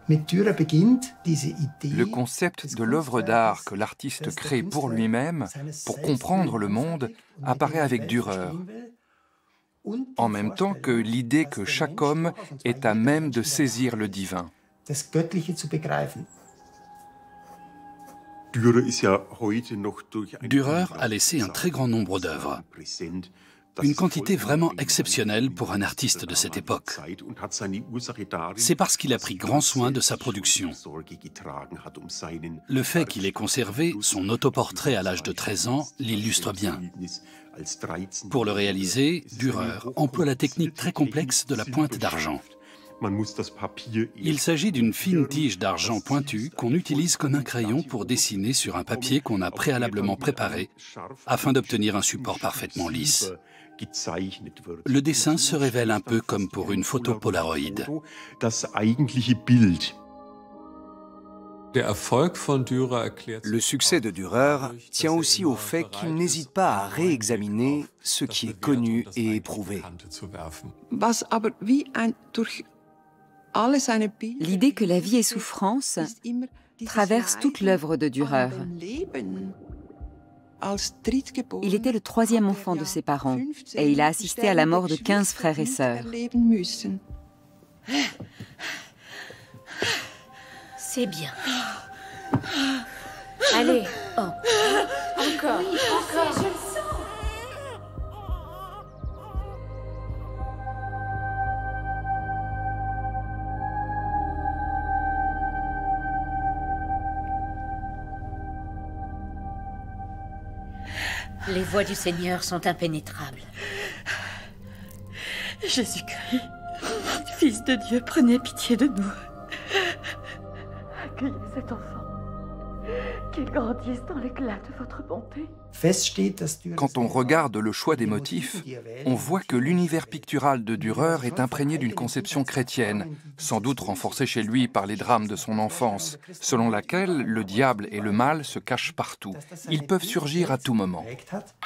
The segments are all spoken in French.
Le concept de l'œuvre d'art que l'artiste crée pour lui-même, pour comprendre le monde, apparaît avec Dürer, en même temps que l'idée que chaque homme est à même de saisir le divin. Dürer a laissé un très grand nombre d'œuvres, une quantité vraiment exceptionnelle pour un artiste de cette époque. C'est parce qu'il a pris grand soin de sa production. Le fait qu'il ait conservé son autoportrait à l'âge de 13 ans l'illustre bien. Pour le réaliser, Dürer emploie la technique très complexe de la pointe d'argent. Il s'agit d'une fine tige d'argent pointue qu'on utilise comme un crayon pour dessiner sur un papier qu'on a préalablement préparé afin d'obtenir un support parfaitement lisse. Le dessin se révèle un peu comme pour une photo Polaroid. Le succès de Dürer tient aussi au fait qu'il n'hésite pas à réexaminer ce qui est connu et éprouvé. L'idée que la vie est souffrance traverse toute l'œuvre de Dürer. Il était le troisième enfant de ses parents et il a assisté à la mort de 15 frères et sœurs. C'est bien. Allez, oh. Encore, oui, encore. Je le sens. Les voies du Seigneur sont impénétrables. Jésus-Christ, Fils de Dieu, prenez pitié de nous. Accueillez cet enfant. Qu'il grandisse dans l'éclat de votre bonté. Quand on regarde le choix des motifs, on voit que l'univers pictural de Dürer est imprégné d'une conception chrétienne, sans doute renforcée chez lui par les drames de son enfance, selon laquelle le diable et le mal se cachent partout. Ils peuvent surgir à tout moment.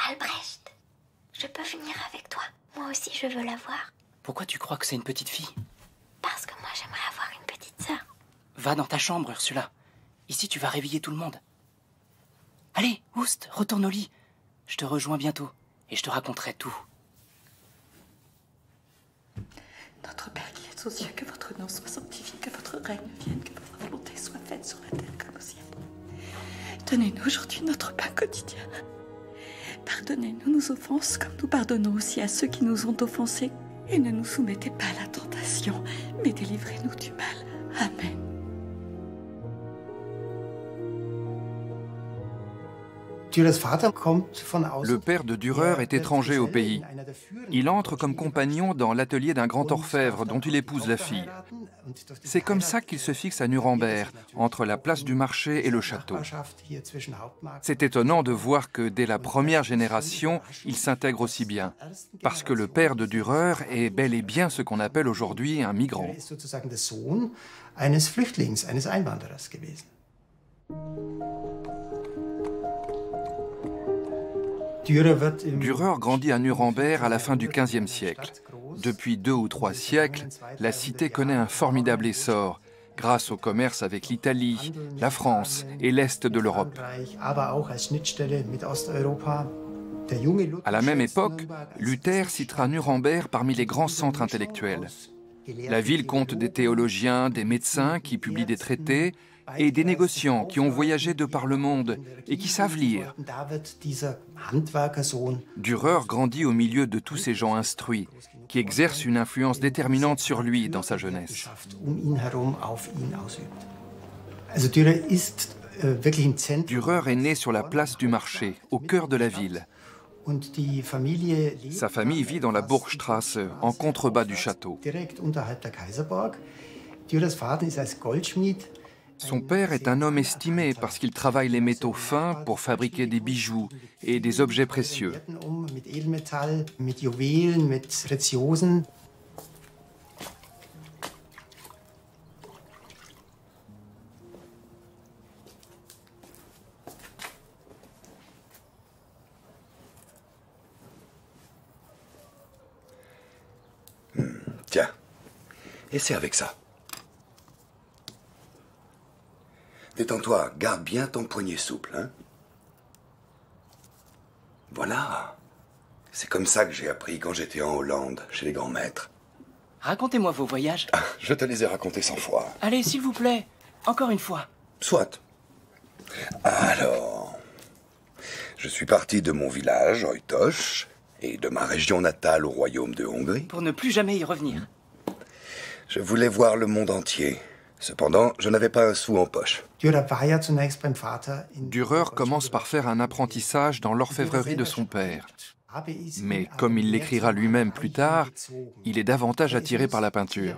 Albrecht, je peux venir avec toi. Moi aussi, je veux la voir. Pourquoi tu crois que c'est une petite fille? Parce que moi, j'aimerais avoir une petite sœur. Va dans ta chambre, Ursula. Ici, tu vas réveiller tout le monde. Allez, Oust, retourne au lit. Je te rejoins bientôt et je te raconterai tout. Notre Père qui es aux cieux, que votre nom soit sanctifié, que votre règne vienne, que votre volonté soit faite sur la terre comme au ciel. Donnez-nous aujourd'hui notre pain quotidien. Pardonnez-nous nos offenses comme nous pardonnons aussi à ceux qui nous ont offensés. Et ne nous soumettez pas à la tentation, mais délivrez-nous du mal. Amen. Le père de Dürer est étranger au pays. Il entre comme compagnon dans l'atelier d'un grand orfèvre dont il épouse la fille. C'est comme ça qu'il se fixe à Nuremberg, entre la place du marché et le château. C'est étonnant de voir que dès la première génération, il s'intègre aussi bien, parce que le père de Dürer est bel et bien ce qu'on appelle aujourd'hui un migrant. Dürer grandit à Nuremberg à la fin du XVe siècle. Depuis 2 ou 3 siècles, la cité connaît un formidable essor, grâce au commerce avec l'Italie, la France et l'Est de l'Europe. À la même époque, Luther citera Nuremberg parmi les grands centres intellectuels. La ville compte des théologiens, des médecins qui publient des traités, et des négociants qui ont voyagé de par le monde et qui savent lire. Dürer grandit au milieu de tous ces gens instruits, qui exercent une influence déterminante sur lui dans sa jeunesse. Dürer est né sur la place du marché, au cœur de la ville. Sa famille vit dans la Burgstrasse, en contrebas du château. Son père est un homme estimé parce qu'il travaille les métaux fins pour fabriquer des bijoux et des objets précieux. Tiens, et c'est avec ça. Détends-toi, garde bien ton poignet souple, hein. Voilà. C'est comme ça que j'ai appris quand j'étais en Hollande, chez les grands maîtres. Racontez-moi vos voyages. Ah, je te les ai racontés 100 fois. Allez, s'il vous plaît, encore une fois. Soit. Alors, je suis parti de mon village, Ojtos, et de ma région natale au royaume de Hongrie. Pour ne plus jamais y revenir. Je voulais voir le monde entier. Cependant, je n'avais pas un sou en poche. Dürer commence par faire un apprentissage dans l'orfèvrerie de son père. Mais comme il l'écrira lui-même plus tard, il est davantage attiré par la peinture.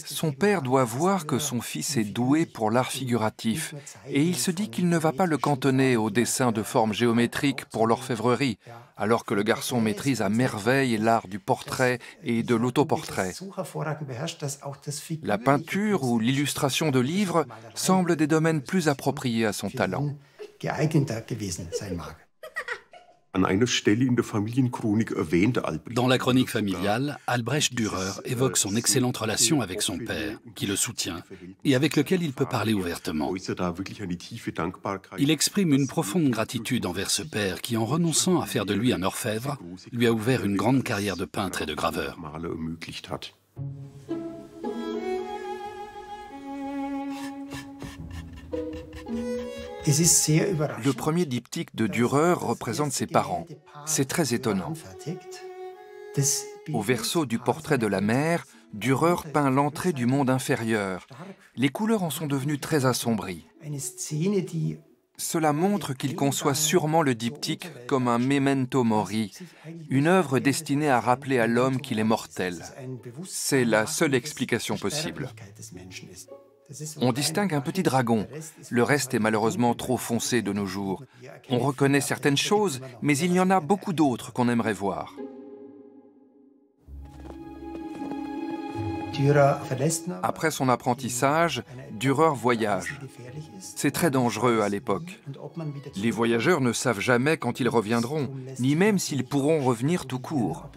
Son père doit voir que son fils est doué pour l'art figuratif et il se dit qu'il ne va pas le cantonner au dessin de formes géométriques pour l'orfèvrerie, alors que le garçon maîtrise à merveille l'art du portrait et de l'autoportrait. La peinture ou l'illustration de livres semblent des domaines plus appropriés à son talent. Dans la chronique familiale, Albrecht Dürer évoque son excellente relation avec son père, qui le soutient et avec lequel il peut parler ouvertement. Il exprime une profonde gratitude envers ce père qui, en renonçant à faire de lui un orfèvre, lui a ouvert une grande carrière de peintre et de graveur. Le premier diptyque de Dürer représente ses parents. C'est très étonnant. Au verso du portrait de la mère, Dürer peint l'entrée du monde inférieur. Les couleurs en sont devenues très assombries. Cela montre qu'il conçoit sûrement le diptyque comme un memento mori, une œuvre destinée à rappeler à l'homme qu'il est mortel. C'est la seule explication possible. On distingue un petit dragon. Le reste est malheureusement trop foncé de nos jours. On reconnaît certaines choses, mais il y en a beaucoup d'autres qu'on aimerait voir. Après son apprentissage, Dürer voyage. C'est très dangereux à l'époque. Les voyageurs ne savent jamais quand ils reviendront, ni même s'ils pourront revenir tout court.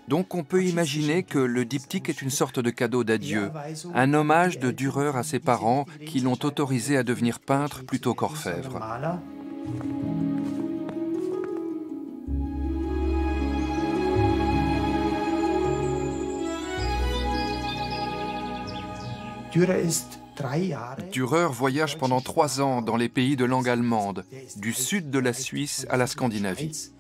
Donc on peut imaginer que le diptyque est une sorte de cadeau d'adieu, un hommage de Dürer à ses parents qui l'ont autorisé à devenir peintre plutôt qu'orfèvre. Dürer voyage pendant 3 ans dans les pays de langue allemande, du sud de la Suisse à la Scandinavie.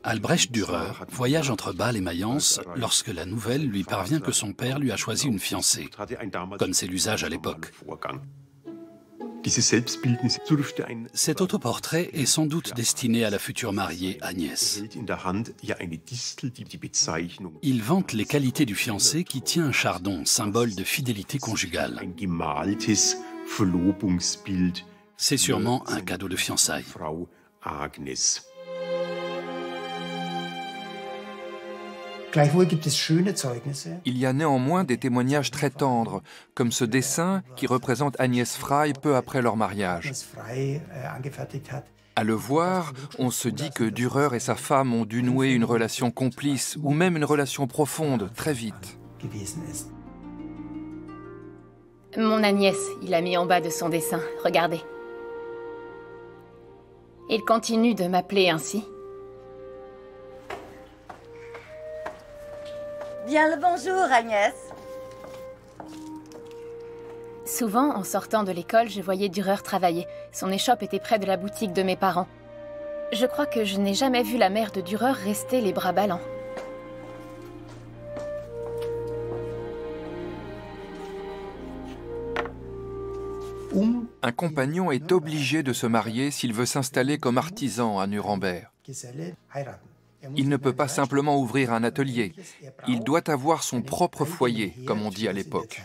Albrecht Dürer voyage entre Bâle et Mayence lorsque la nouvelle lui parvient que son père lui a choisi une fiancée, comme c'est l'usage à l'époque. Cet autoportrait est sans doute destiné à la future mariée Agnès. Il vante les qualités du fiancé qui tient un chardon, symbole de fidélité conjugale. C'est sûrement un cadeau de fiançailles. Il y a néanmoins des témoignages très tendres, comme ce dessin qui représente Agnès Frey peu après leur mariage. À le voir, on se dit que Dürer et sa femme ont dû nouer une relation complice ou même une relation profonde très vite. Mon Agnès, il a mis en bas de son dessin, regardez. Il continue de m'appeler ainsi. Bien le bonjour, Agnès. Souvent, en sortant de l'école, je voyais Dürer travailler. Son échoppe était près de la boutique de mes parents. Je crois que je n'ai jamais vu la mère de Dürer rester les bras ballants. Un compagnon est obligé de se marier s'il veut s'installer comme artisan à Nuremberg. Il ne peut pas simplement ouvrir un atelier. Il doit avoir son propre foyer, comme on dit à l'époque.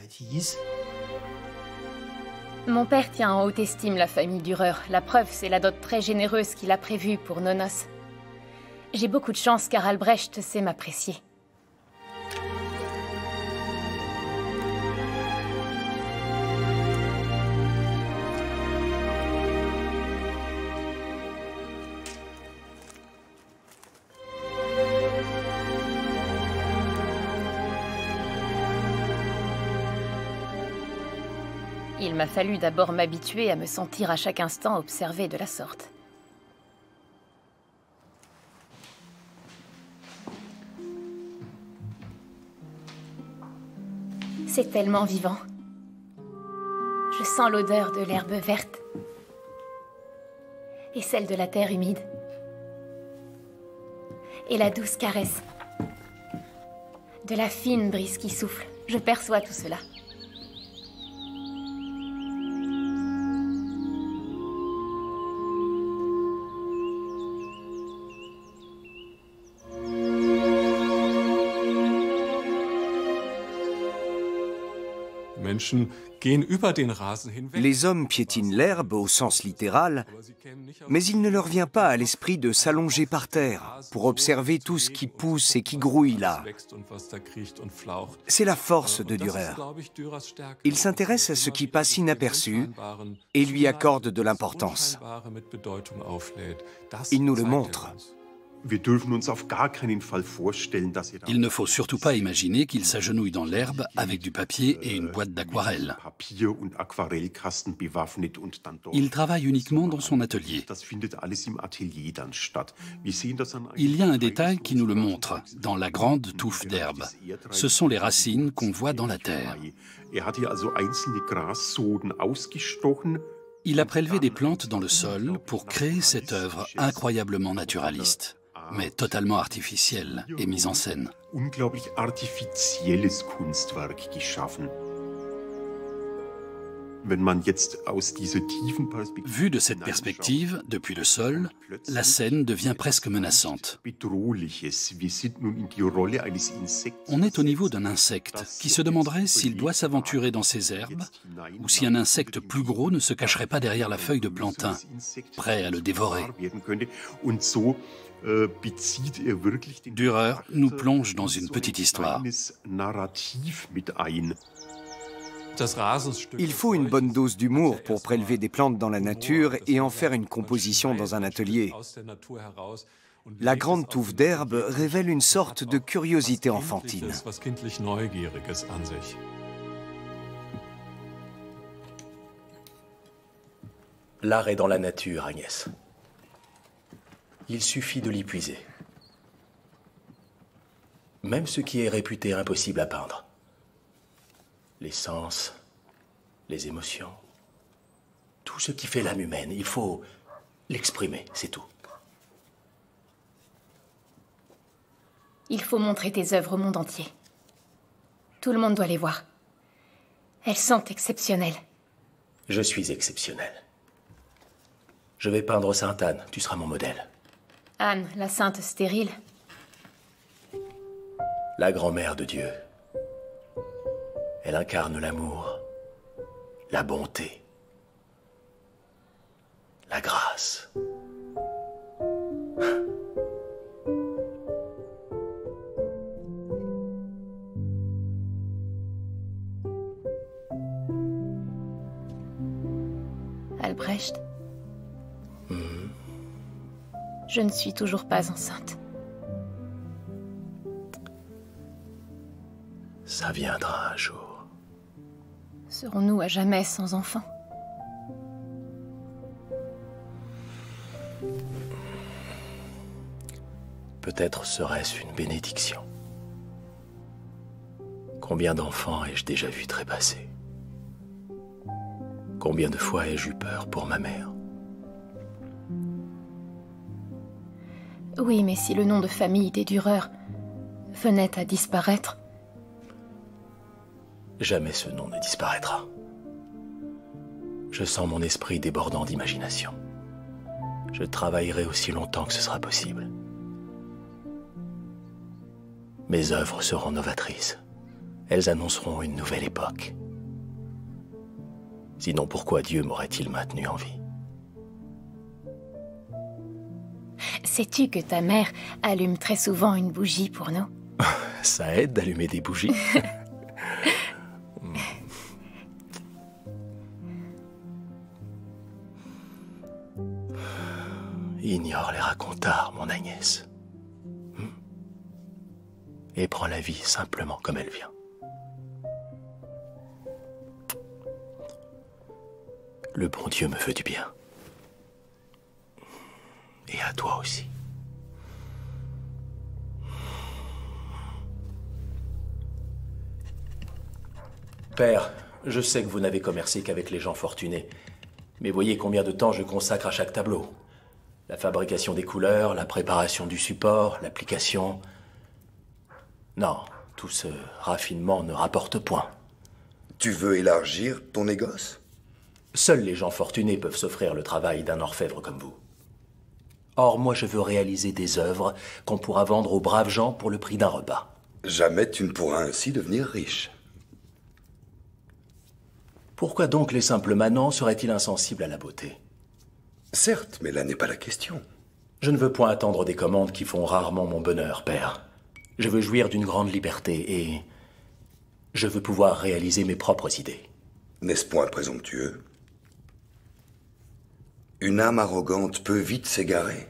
Mon père tient en haute estime la famille Dürer. La preuve, c'est la dot très généreuse qu'il a prévue pour nos noces. J'ai beaucoup de chance car Albrecht sait m'apprécier. Il m'a fallu d'abord m'habituer à me sentir à chaque instant observée de la sorte. C'est tellement vivant. Je sens l'odeur de l'herbe verte et celle de la terre humide et la douce caresse de la fine brise qui souffle. Je perçois tout cela. Les hommes piétinent l'herbe au sens littéral, mais il ne leur vient pas à l'esprit de s'allonger par terre pour observer tout ce qui pousse et qui grouille là. C'est la force de Dürer. Il s'intéresse à ce qui passe inaperçu et lui accorde de l'importance. Il nous le montre. Il ne faut surtout pas imaginer qu'il s'agenouille dans l'herbe avec du papier et une boîte d'aquarelle. Il travaille uniquement dans son atelier. Il y a un détail qui nous le montre, dans la grande touffe d'herbe. Ce sont les racines qu'on voit dans la terre. Il a prélevé des plantes dans le sol pour créer cette œuvre incroyablement naturaliste, mais totalement artificielle et mise en scène. Vu de cette perspective, depuis le sol, la scène devient presque menaçante. On est au niveau d'un insecte qui se demanderait s'il doit s'aventurer dans ces herbes ou si un insecte plus gros ne se cacherait pas derrière la feuille de plantain, prêt à le dévorer. Dürer nous plonge dans une petite histoire. Il faut une bonne dose d'humour pour prélever des plantes dans la nature et en faire une composition dans un atelier. La grande touffe d'herbe révèle une sorte de curiosité enfantine. L'art est dans la nature, Agnès. Il suffit de l'y puiser. Même ce qui est réputé impossible à peindre. Les sens, les émotions, tout ce qui fait l'âme humaine, il faut l'exprimer, c'est tout. Il faut montrer tes œuvres au monde entier. Tout le monde doit les voir. Elles sont exceptionnelles. Je suis exceptionnel. Je vais peindre Sainte-Anne, tu seras mon modèle. Anne, la sainte stérile. La grand-mère de Dieu. Elle incarne l'amour, la bonté, la grâce. Albrecht, je ne suis toujours pas enceinte. Ça viendra un jour. Serons-nous à jamais sans enfants? Peut-être serait-ce une bénédiction. Combien d'enfants ai-je déjà vu trépasser? Combien de fois ai-je eu peur pour ma mère? Oui, mais si le nom de famille des Dürer venait à disparaître... Jamais ce nom ne disparaîtra. Je sens mon esprit débordant d'imagination. Je travaillerai aussi longtemps que ce sera possible. Mes œuvres seront novatrices. Elles annonceront une nouvelle époque. Sinon, pourquoi Dieu m'aurait-il maintenu en vie? Sais-tu que ta mère allume très souvent une bougie pour nous? Ça aide d'allumer des bougies. Ignore les racontards, mon Agnès. Et prends la vie simplement comme elle vient. Le bon Dieu me veut du bien. Et à toi aussi. Père, je sais que vous n'avez commercé qu'avec les gens fortunés. Mais voyez combien de temps je consacre à chaque tableau. La fabrication des couleurs, la préparation du support, l'application... Non, tout ce raffinement ne rapporte point. Tu veux élargir ton négoce? Seuls les gens fortunés peuvent s'offrir le travail d'un orfèvre comme vous. Or, moi, je veux réaliser des œuvres qu'on pourra vendre aux braves gens pour le prix d'un repas. Jamais tu ne pourras ainsi devenir riche. Pourquoi donc les simples manants seraient-ils insensibles à la beauté? Certes, mais là n'est pas la question. Je ne veux point attendre des commandes qui font rarement mon bonheur, père. Je veux jouir d'une grande liberté et je veux pouvoir réaliser mes propres idées. N'est-ce point présomptueux? Une âme arrogante peut vite s'égarer.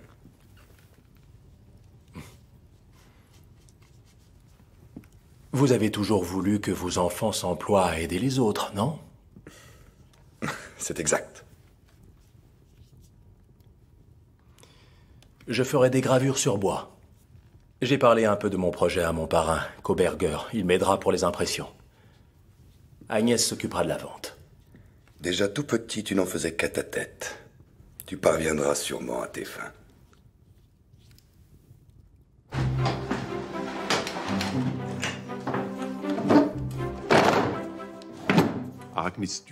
Vous avez toujours voulu que vos enfants s'emploient à aider les autres, non? C'est exact. Je ferai des gravures sur bois. J'ai parlé un peu de mon projet à mon parrain, Koberger. Il m'aidera pour les impressions. Agnès s'occupera de la vente. Déjà tout petit, tu n'en faisais qu'à ta tête. Tu parviendras sûrement à tes fins.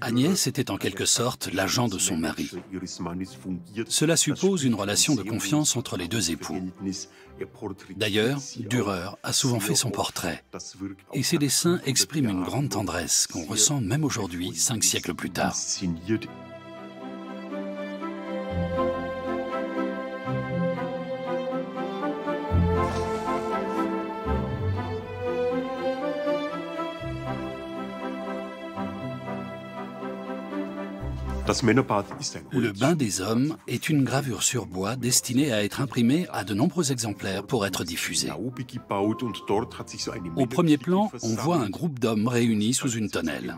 Agnès était en quelque sorte l'agent de son mari. Cela suppose une relation de confiance entre les deux époux. D'ailleurs, Dürer a souvent fait son portrait. Et ses dessins expriment une grande tendresse qu'on ressent même aujourd'hui, 5 siècles plus tard. Le bain des hommes est une gravure sur bois destinée à être imprimée à de nombreux exemplaires pour être diffusée. Au premier plan, on voit un groupe d'hommes réunis sous une tonnelle.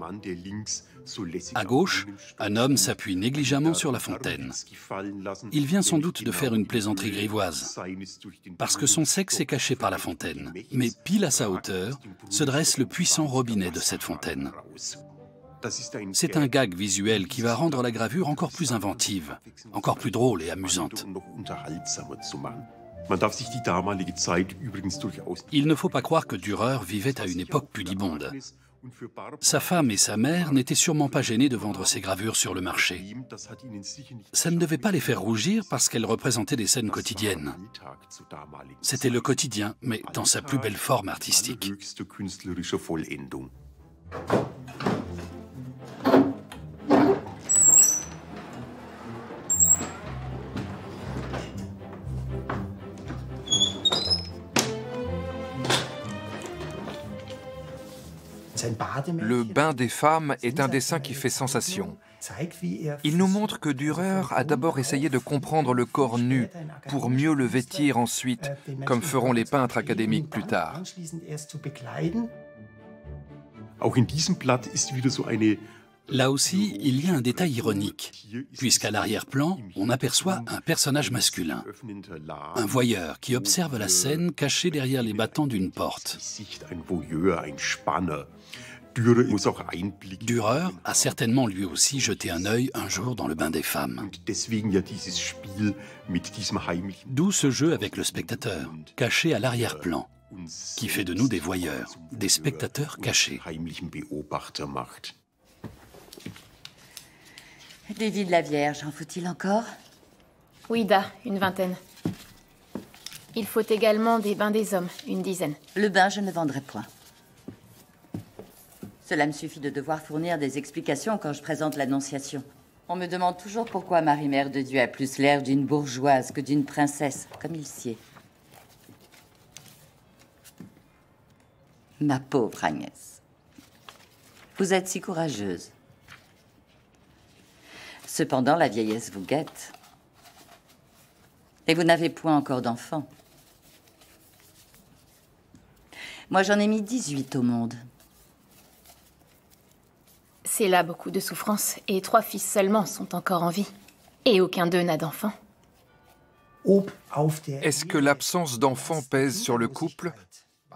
À gauche, un homme s'appuie négligemment sur la fontaine. Il vient sans doute de faire une plaisanterie grivoise, parce que son sexe est caché par la fontaine. Mais pile à sa hauteur, se dresse le puissant robinet de cette fontaine. C'est un gag visuel qui va rendre la gravure encore plus inventive, encore plus drôle et amusante. Il ne faut pas croire que Dürer vivait à une époque pudibonde. Sa femme et sa mère n'étaient sûrement pas gênées de vendre ses gravures sur le marché. Ça ne devait pas les faire rougir parce qu'elles représentaient des scènes quotidiennes. C'était le quotidien, mais dans sa plus belle forme artistique. Le bain des femmes est un dessin qui fait sensation. Il nous montre que Dürer a d'abord essayé de comprendre le corps nu pour mieux le vêtir ensuite, comme feront les peintres académiques plus tard. Là aussi, il y a un détail ironique, puisqu'à l'arrière-plan, on aperçoit un personnage masculin, un voyeur qui observe la scène cachée derrière les battants d'une porte. Dürer a certainement lui aussi jeté un œil un jour dans le bain des femmes. D'où ce jeu avec le spectateur, caché à l'arrière-plan, qui fait de nous des voyeurs, des spectateurs cachés. Des vies de la Vierge, en faut-il encore? Oui, Da, une vingtaine. Il faut également des bains des hommes, une dizaine. Le bain, je ne vendrai point. Cela me suffit de devoir fournir des explications quand je présente l'Annonciation. On me demande toujours pourquoi Marie-Mère de Dieu a plus l'air d'une bourgeoise que d'une princesse, comme il sied. Ma pauvre Agnès, vous êtes si courageuse. Cependant, la vieillesse vous guette. Et vous n'avez point encore d'enfants. Moi, j'en ai mis 18 au monde. C'est là beaucoup de souffrance, et 3 fils seulement sont encore en vie. Et aucun d'eux n'a d'enfant. Est-ce que l'absence d'enfants pèse sur le couple?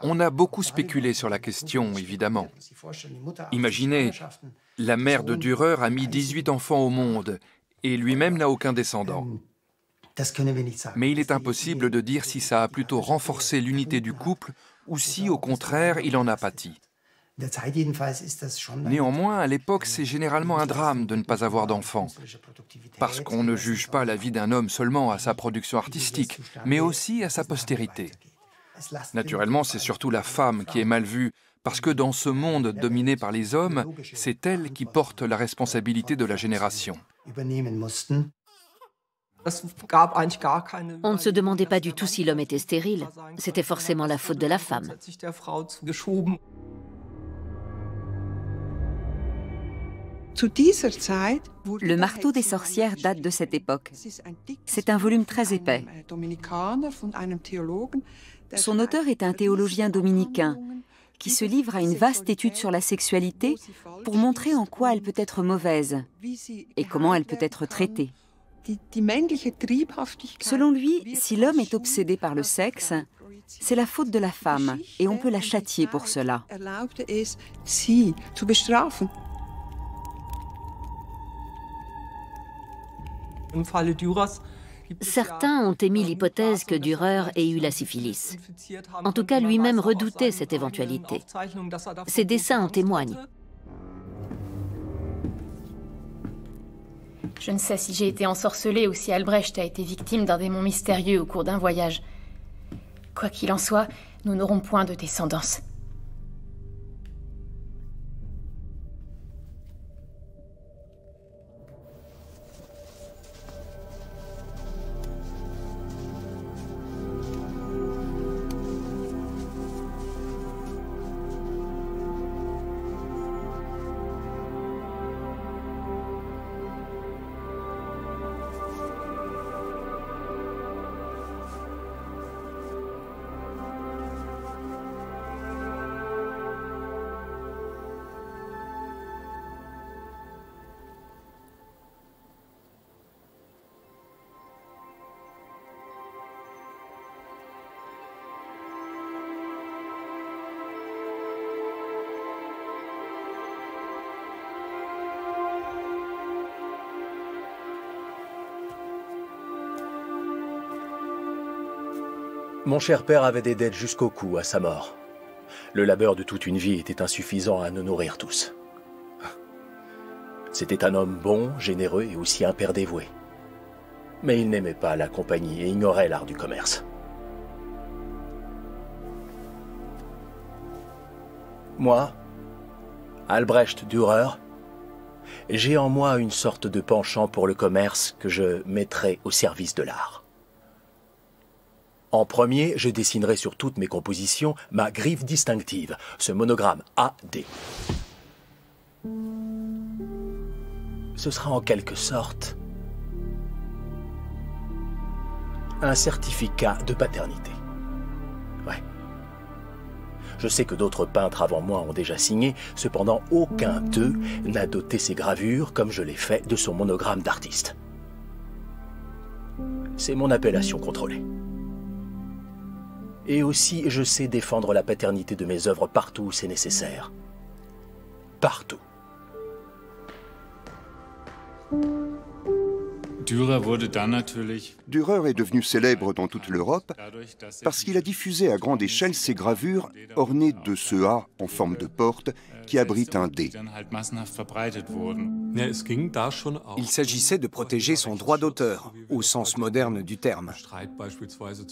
On a beaucoup spéculé sur la question, évidemment. Imaginez, la mère de Dürer a mis 18 enfants au monde, et lui-même n'a aucun descendant. Mais il est impossible de dire si ça a plutôt renforcé l'unité du couple, ou si, au contraire, il en a pâti. Néanmoins, à l'époque, c'est généralement un drame de ne pas avoir d'enfants, parce qu'on ne juge pas la vie d'un homme seulement à sa production artistique, mais aussi à sa postérité. Naturellement, c'est surtout la femme qui est mal vue, parce que dans ce monde dominé par les hommes, c'est elle qui porte la responsabilité de la génération. On ne se demandait pas du tout si l'homme était stérile. C'était forcément la faute de la femme. Le marteau des sorcières date de cette époque. C'est un volume très épais. Son auteur est un théologien dominicain qui se livre à une vaste étude sur la sexualité pour montrer en quoi elle peut être mauvaise et comment elle peut être traitée. Selon lui, si l'homme est obsédé par le sexe, c'est la faute de la femme et on peut la châtier pour cela. Certains ont émis l'hypothèse que Dürer ait eu la syphilis. En tout cas, lui-même redoutait cette éventualité. Ses dessins en témoignent. Je ne sais si j'ai été ensorcelée ou si Albrecht a été victime d'un démon mystérieux au cours d'un voyage. Quoi qu'il en soit, nous n'aurons point de descendance. Mon cher père avait des dettes jusqu'au cou à sa mort. Le labeur de toute une vie était insuffisant à nous nourrir tous. C'était un homme bon, généreux et aussi un père dévoué. Mais il n'aimait pas la compagnie et ignorait l'art du commerce. Moi, Albrecht Dürer, j'ai en moi une sorte de penchant pour le commerce que je mettrai au service de l'art. En premier, je dessinerai sur toutes mes compositions ma griffe distinctive, ce monogramme AD. Ce sera en quelque sorte un certificat de paternité. Ouais. Je sais que d'autres peintres avant moi ont déjà signé, cependant aucun d'eux n'a doté ces gravures comme je l'ai fait de son monogramme d'artiste. C'est mon appellation contrôlée. Et aussi, je sais défendre la paternité de mes œuvres partout où c'est nécessaire. Partout. Dürer est devenu célèbre dans toute l'Europe parce qu'il a diffusé à grande échelle ses gravures ornées de ce A en forme de porte qui abrite un D. Il s'agissait de protéger son droit d'auteur, au sens moderne du terme.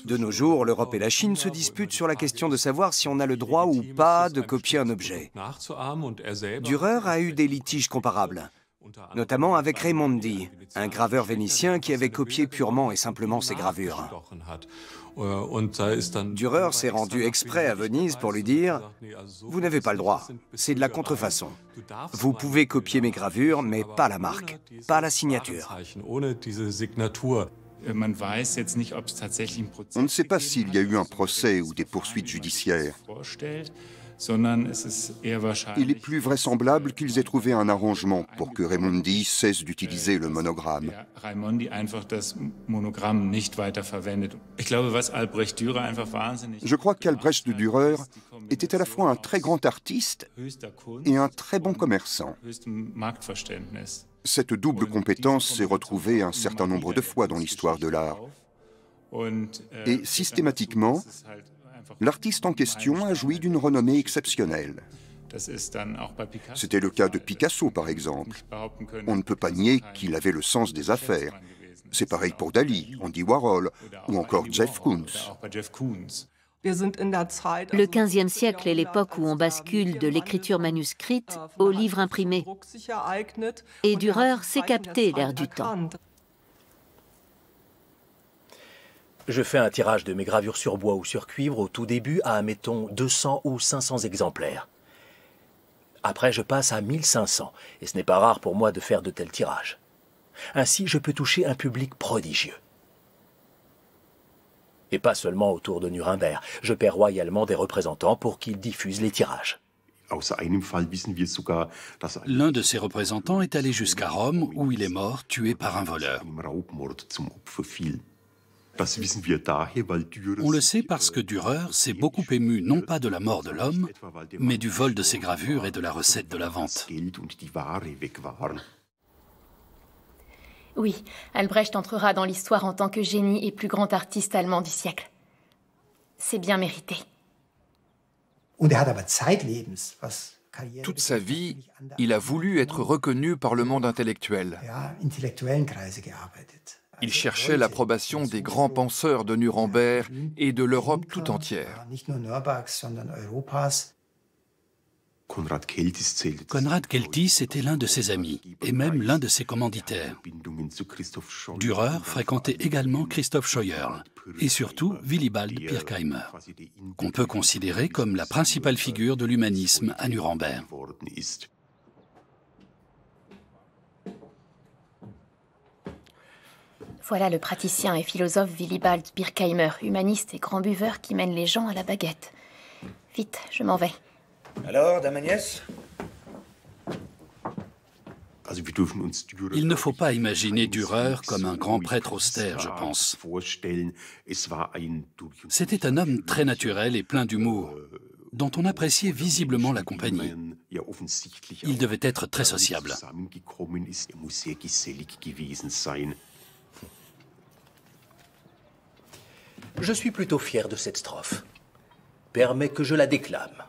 De nos jours, l'Europe et la Chine se disputent sur la question de savoir si on a le droit ou pas de copier un objet. Dürer a eu des litiges comparables, notamment avec Raimondi, un graveur vénitien qui avait copié purement et simplement ses gravures. Dürer s'est rendu exprès à Venise pour lui dire « Vous n'avez pas le droit, c'est de la contrefaçon. Vous pouvez copier mes gravures, mais pas la marque, pas la signature. » On ne sait pas s'il y a eu un procès ou des poursuites judiciaires. Il est plus vraisemblable qu'ils aient trouvé un arrangement pour que Raimondi cesse d'utiliser le monogramme. Je crois qu'Albrecht Dürer était à la fois un très grand artiste et un très bon commerçant. Cette double compétence s'est retrouvée un certain nombre de fois dans l'histoire de l'art. Et systématiquement, l'artiste en question a joui d'une renommée exceptionnelle. C'était le cas de Picasso, par exemple. On ne peut pas nier qu'il avait le sens des affaires. C'est pareil pour Dali, Andy Warhol ou encore Jeff Koons. Le XVe siècle est l'époque où on bascule de l'écriture manuscrite au livre imprimé. Et Dürer sait capter l'air du temps. Je fais un tirage de mes gravures sur bois ou sur cuivre au tout début à, admettons, 200 ou 500 exemplaires. Après, je passe à 1500, et ce n'est pas rare pour moi de faire de tels tirages. Ainsi, je peux toucher un public prodigieux. Et pas seulement autour de Nuremberg. Je paie royalement des représentants pour qu'ils diffusent les tirages. L'un de ses représentants est allé jusqu'à Rome, où il est mort, tué par un voleur. On le sait parce que Dürer s'est beaucoup ému non pas de la mort de l'homme, mais du vol de ses gravures et de la recette de la vente. Oui, Albrecht entrera dans l'histoire en tant que génie et plus grand artiste allemand du siècle. C'est bien mérité. Toute sa vie, il a voulu être reconnu par le monde intellectuel. Il cherchait l'approbation des grands penseurs de Nuremberg et de l'Europe tout entière. Konrad Keltis était l'un de ses amis, et même l'un de ses commanditaires. Dürer fréquentait également Christoph Scheuerl, et surtout Willibald Pirkheimer, qu'on peut considérer comme la principale figure de l'humanisme à Nuremberg. Voilà le praticien et philosophe Willibald Pirkheimer, humaniste et grand buveur qui mène les gens à la baguette. Vite, je m'en vais. Alors, Dame Agnès ? Il ne faut pas imaginer Dürer comme un grand prêtre austère, je pense. C'était un homme très naturel et plein d'humour, dont on appréciait visiblement la compagnie. Il devait être très sociable. Je suis plutôt fier de cette strophe. Permets que je la déclame.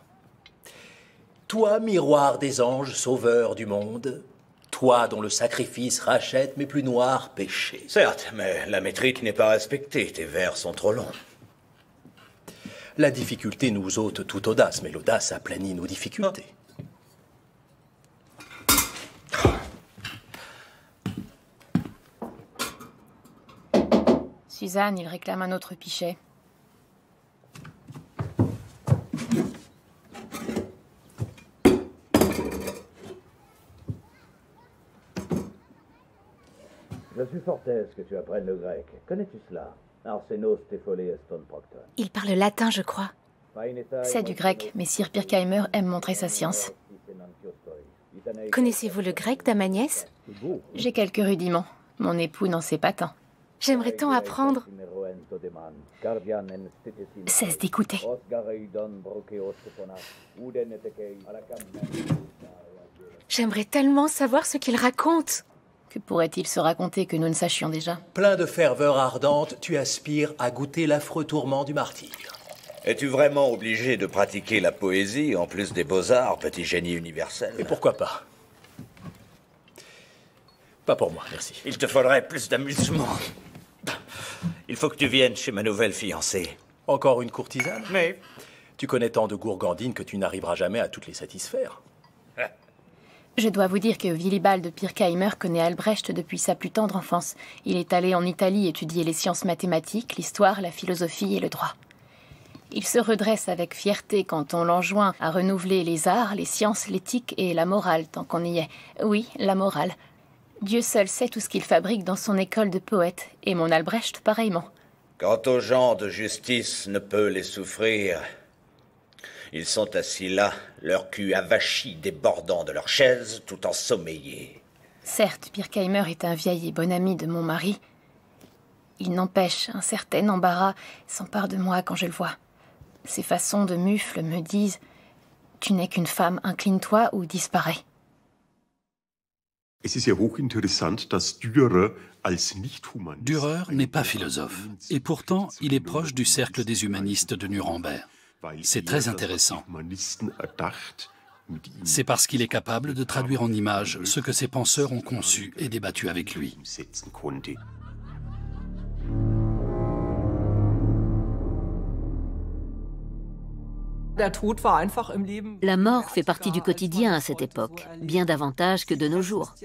Toi, miroir des anges, sauveur du monde, toi dont le sacrifice rachète mes plus noirs péchés. Certes, mais la métrique n'est pas respectée, tes vers sont trop longs. La difficulté nous ôte toute audace, mais l'audace aplanit nos difficultés. Suzanne, il réclame un autre pichet. Je suis fort aise que tu apprennes le grec. Connais-tu cela? Arsenos Tépholé Eston Procton. Il parle latin, je crois. C'est du grec, mais Sir Pirkheimer aime montrer sa science. Connaissez-vous le grec, Dame Agnès? J'ai quelques rudiments. Mon époux n'en sait pas tant. J'aimerais tant apprendre. Cesse d'écouter. J'aimerais tellement savoir ce qu'il raconte. Que pourrait-il se raconter que nous ne sachions déjà? Plein de ferveur ardente, tu aspires à goûter l'affreux tourment du martyr. Es-tu vraiment obligé de pratiquer la poésie, en plus des beaux-arts, petit génie universel? Et pourquoi pas? Pas pour moi, merci. Il te faudrait plus d'amusement. Il faut que tu viennes chez ma nouvelle fiancée. Encore une courtisane? Mais... Tu connais tant de gourgandines que tu n'arriveras jamais à toutes les satisfaire. Je dois vous dire que Willibald Pirkheimer connaît Albrecht depuis sa plus tendre enfance. Il est allé en Italie étudier les sciences mathématiques, l'histoire, la philosophie et le droit. Il se redresse avec fierté quand on l'enjoint à renouveler les arts, les sciences, l'éthique et la morale, tant qu'on y est. Oui, la morale. Dieu seul sait tout ce qu'il fabrique dans son école de poètes, et mon Albrecht pareillement. Quant aux gens de justice ne peut les souffrir, Ils sont assis là, leur cul avachi débordant de leur chaise, tout ensommeillés. Certes, Pirkheimer est un vieil et bon ami de mon mari. Il n'empêche, un certain embarras s'empare de moi quand je le vois. Ses façons de mufle me disent « Tu n'es qu'une femme, incline-toi ou disparais ». Dürer n'est pas philosophe, et pourtant il est proche du cercle des humanistes de Nuremberg. C'est très intéressant. C'est parce qu'il est capable de traduire en images ce que ses penseurs ont conçu et débattu avec lui. La mort fait partie du quotidien à cette époque, bien davantage que de nos jours.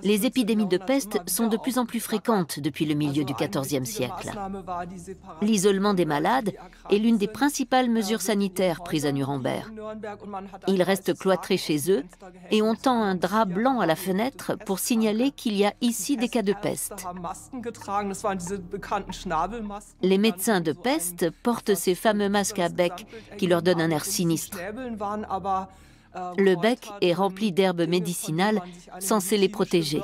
Les épidémies de peste sont de plus en plus fréquentes depuis le milieu du XIVe siècle. L'isolement des malades est l'une des principales mesures sanitaires prises à Nuremberg. Ils restent cloîtrés chez eux et on tend un drap blanc à la fenêtre pour signaler qu'il y a ici des cas de peste. Les médecins de peste portent ces fameux masques à bec qui leur donnent un air sinistre. Le bec est rempli d'herbes médicinales censées les protéger.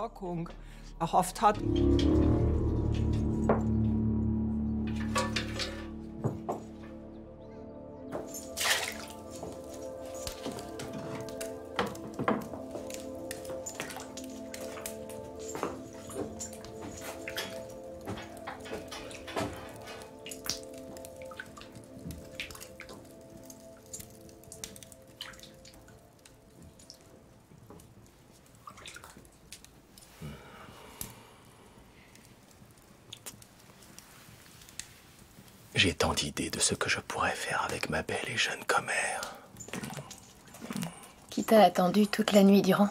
J'ai tant d'idées de ce que je pourrais faire avec ma belle et jeune commère. Qui t'a attendu toute la nuit durant?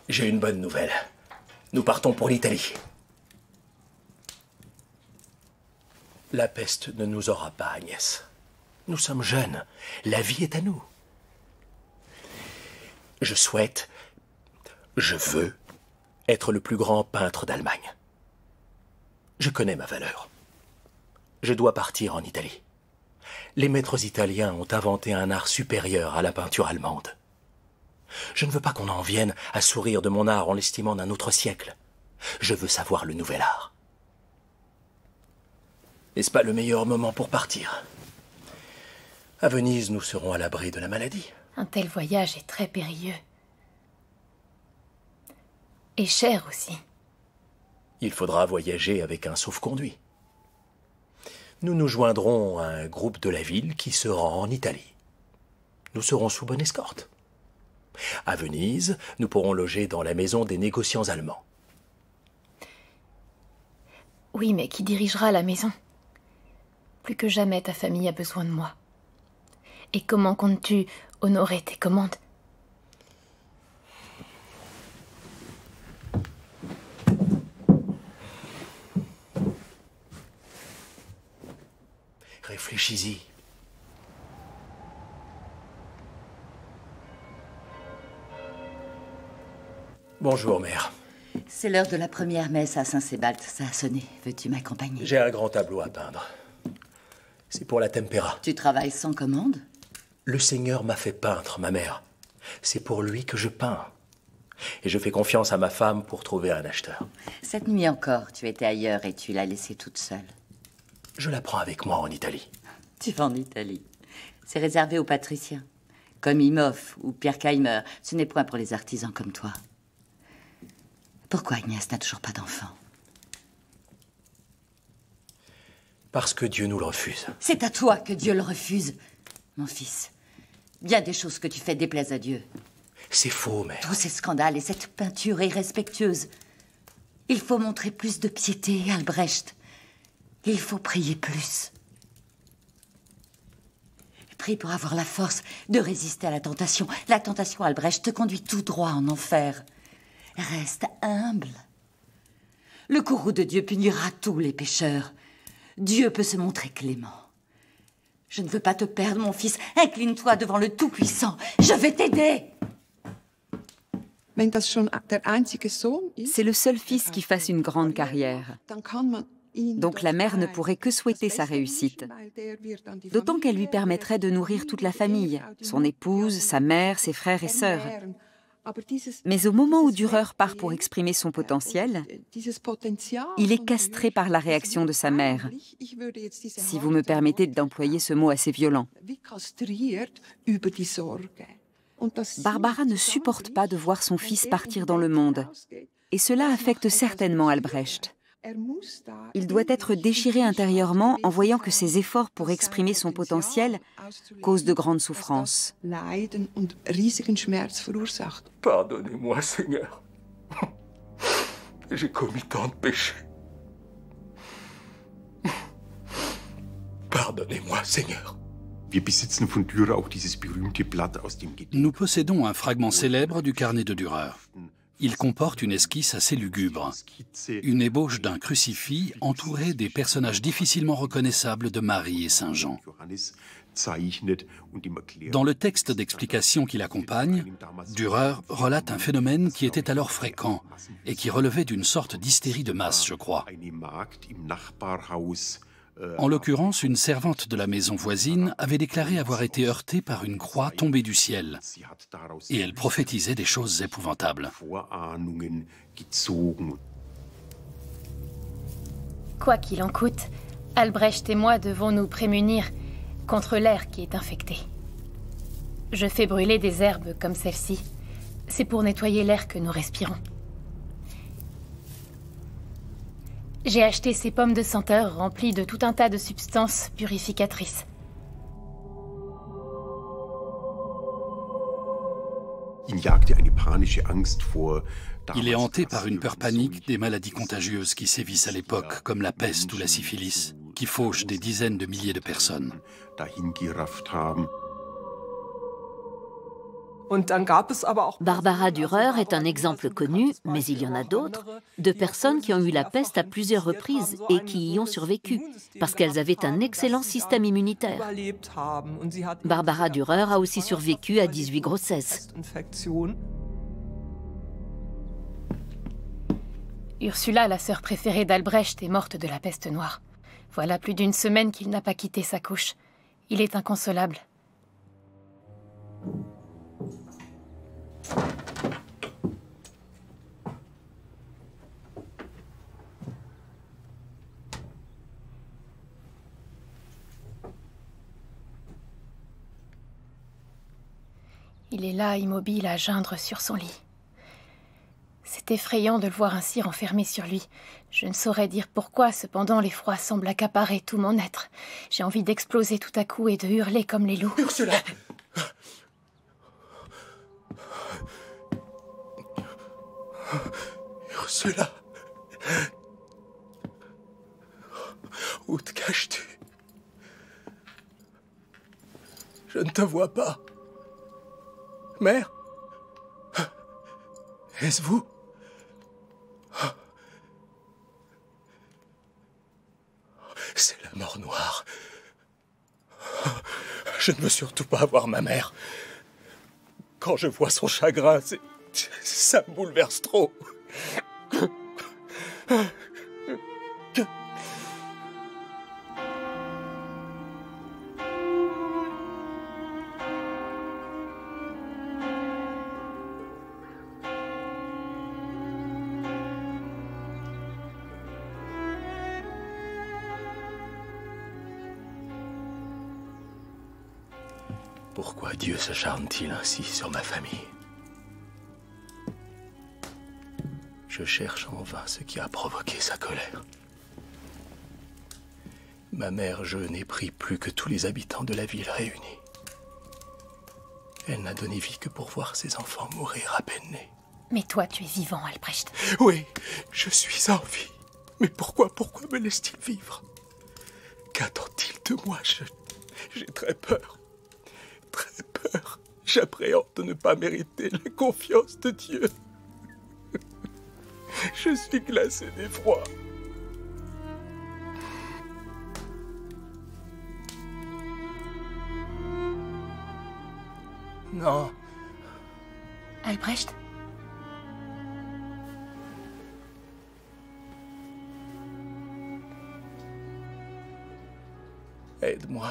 J'ai une bonne nouvelle. Nous partons pour l'Italie. La peste ne nous aura pas, Agnès. Nous sommes jeunes. La vie est à nous. Je veux être le plus grand peintre d'Allemagne. Je connais ma valeur. Je dois partir en Italie. Les maîtres italiens ont inventé un art supérieur à la peinture allemande. Je ne veux pas qu'on en vienne à sourire de mon art en l'estimant d'un autre siècle. Je veux savoir le nouvel art. N'est-ce pas le meilleur moment pour partir? À Venise, nous serons à l'abri de la maladie. Un tel voyage est très périlleux. Et cher aussi. Il faudra voyager avec un sauf-conduit. Nous nous joindrons à un groupe de la ville qui se rend en Italie. Nous serons sous bonne escorte. À Venise, nous pourrons loger dans la maison des négociants allemands. Oui, mais qui dirigera la maison? Plus que jamais, ta famille a besoin de moi. Et comment comptes-tu honorer tes commandes? Réfléchis-y. Bonjour, mère. C'est l'heure de la première messe à Saint-Sébalt. Ça a sonné. Veux-tu m'accompagner? J'ai un grand tableau à peindre. C'est pour la tempéra. Tu travailles sans commande? Le Seigneur m'a fait peindre, ma mère. C'est pour lui que je peins. Et je fais confiance à ma femme pour trouver un acheteur. Cette nuit encore, tu étais ailleurs et tu l'as laissée toute seule. Je la prends avec moi en Italie. Tu vas en Italie. C'est réservé aux patriciens. Comme Imhoff ou Pirkheimer. Ce n'est point pour les artisans comme toi. Pourquoi Agnès n'a toujours pas d'enfant? Parce que Dieu nous le refuse. C'est à toi que Dieu le refuse, mon fils. Bien des choses que tu fais déplaisent à Dieu. C'est faux, mère. Tous ces scandales et cette peinture irrespectueuse. Il faut montrer plus de piété, Albrecht. Il faut prier plus. Prie pour avoir la force de résister à la tentation. La tentation, Albrecht, te conduit tout droit en enfer. Reste humble. Le courroux de Dieu punira tous les pécheurs. Dieu peut se montrer clément. Je ne veux pas te perdre, mon fils. Incline-toi devant le Tout-Puissant. Je vais t'aider. C'est le seul fils qui fasse une grande carrière. Donc la mère ne pourrait que souhaiter sa réussite. D'autant qu'elle lui permettrait de nourrir toute la famille, son épouse, sa mère, ses frères et sœurs. Mais au moment où Dürer part pour exprimer son potentiel, il est castré par la réaction de sa mère, si vous me permettez d'employer ce mot assez violent. Barbara ne supporte pas de voir son fils partir dans le monde, et cela affecte certainement Albrecht. Il doit être déchiré intérieurement en voyant que ses efforts pour exprimer son potentiel causent de grandes souffrances. Pardonnez-moi, Seigneur. J'ai commis tant de péchés. Pardonnez-moi, Seigneur. Nous possédons un fragment célèbre du carnet de Dürer. Il comporte une esquisse assez lugubre, une ébauche d'un crucifix entouré des personnages difficilement reconnaissables de Marie et Saint Jean. Dans le texte d'explication qui l'accompagne, Dürer relate un phénomène qui était alors fréquent et qui relevait d'une sorte d'hystérie de masse, je crois. En l'occurrence, une servante de la maison voisine avait déclaré avoir été heurtée par une croix tombée du ciel. Et elle prophétisait des choses épouvantables. Quoi qu'il en coûte, Albrecht et moi devons nous prémunir contre l'air qui est infecté. Je fais brûler des herbes comme celle-ci. C'est pour nettoyer l'air que nous respirons. J'ai acheté ces pommes de senteur remplies de tout un tas de substances purificatrices. Il est hanté par une peur panique des maladies contagieuses qui sévissent à l'époque, comme la peste ou la syphilis, qui fauchent des dizaines de milliers de personnes. Barbara Dürer est un exemple connu, mais il y en a d'autres, de personnes qui ont eu la peste à plusieurs reprises et qui y ont survécu, parce qu'elles avaient un excellent système immunitaire. Barbara Dürer a aussi survécu à 18 grossesses. Ursula, la sœur préférée d'Albrecht, est morte de la peste noire. Voilà plus d'une semaine qu'il n'a pas quitté sa couche. Il est inconsolable. Il est là, immobile, à geindre sur son lit. C'est effrayant de le voir ainsi renfermé sur lui. Je ne saurais dire pourquoi, cependant l'effroi semble accaparer tout mon être. J'ai envie d'exploser tout à coup et de hurler comme les loups. Ursula! Ursula! Où te caches-tu? Je ne te vois pas. Mère? Est-ce vous? C'est la mort noire. Je ne veux surtout pas voir ma mère. Quand je vois son chagrin, ça me bouleverse trop. Pourquoi Dieu s'acharne-t-il ainsi sur ma famille? Je cherche en vain ce qui a provoqué sa colère. Ma mère jeune et prie plus que tous les habitants de la ville réunis. Elle n'a donné vie que pour voir ses enfants mourir à peine nés. Mais toi, tu es vivant, Albrecht. Oui, je suis en vie. Mais pourquoi me laisse-t-il vivre? Qu'attend-il de moi? J'ai très peur. Très peur. J'appréhende de ne pas mériter la confiance de Dieu. Je suis glacé d'effroi. Non. Albrecht? Aide-moi.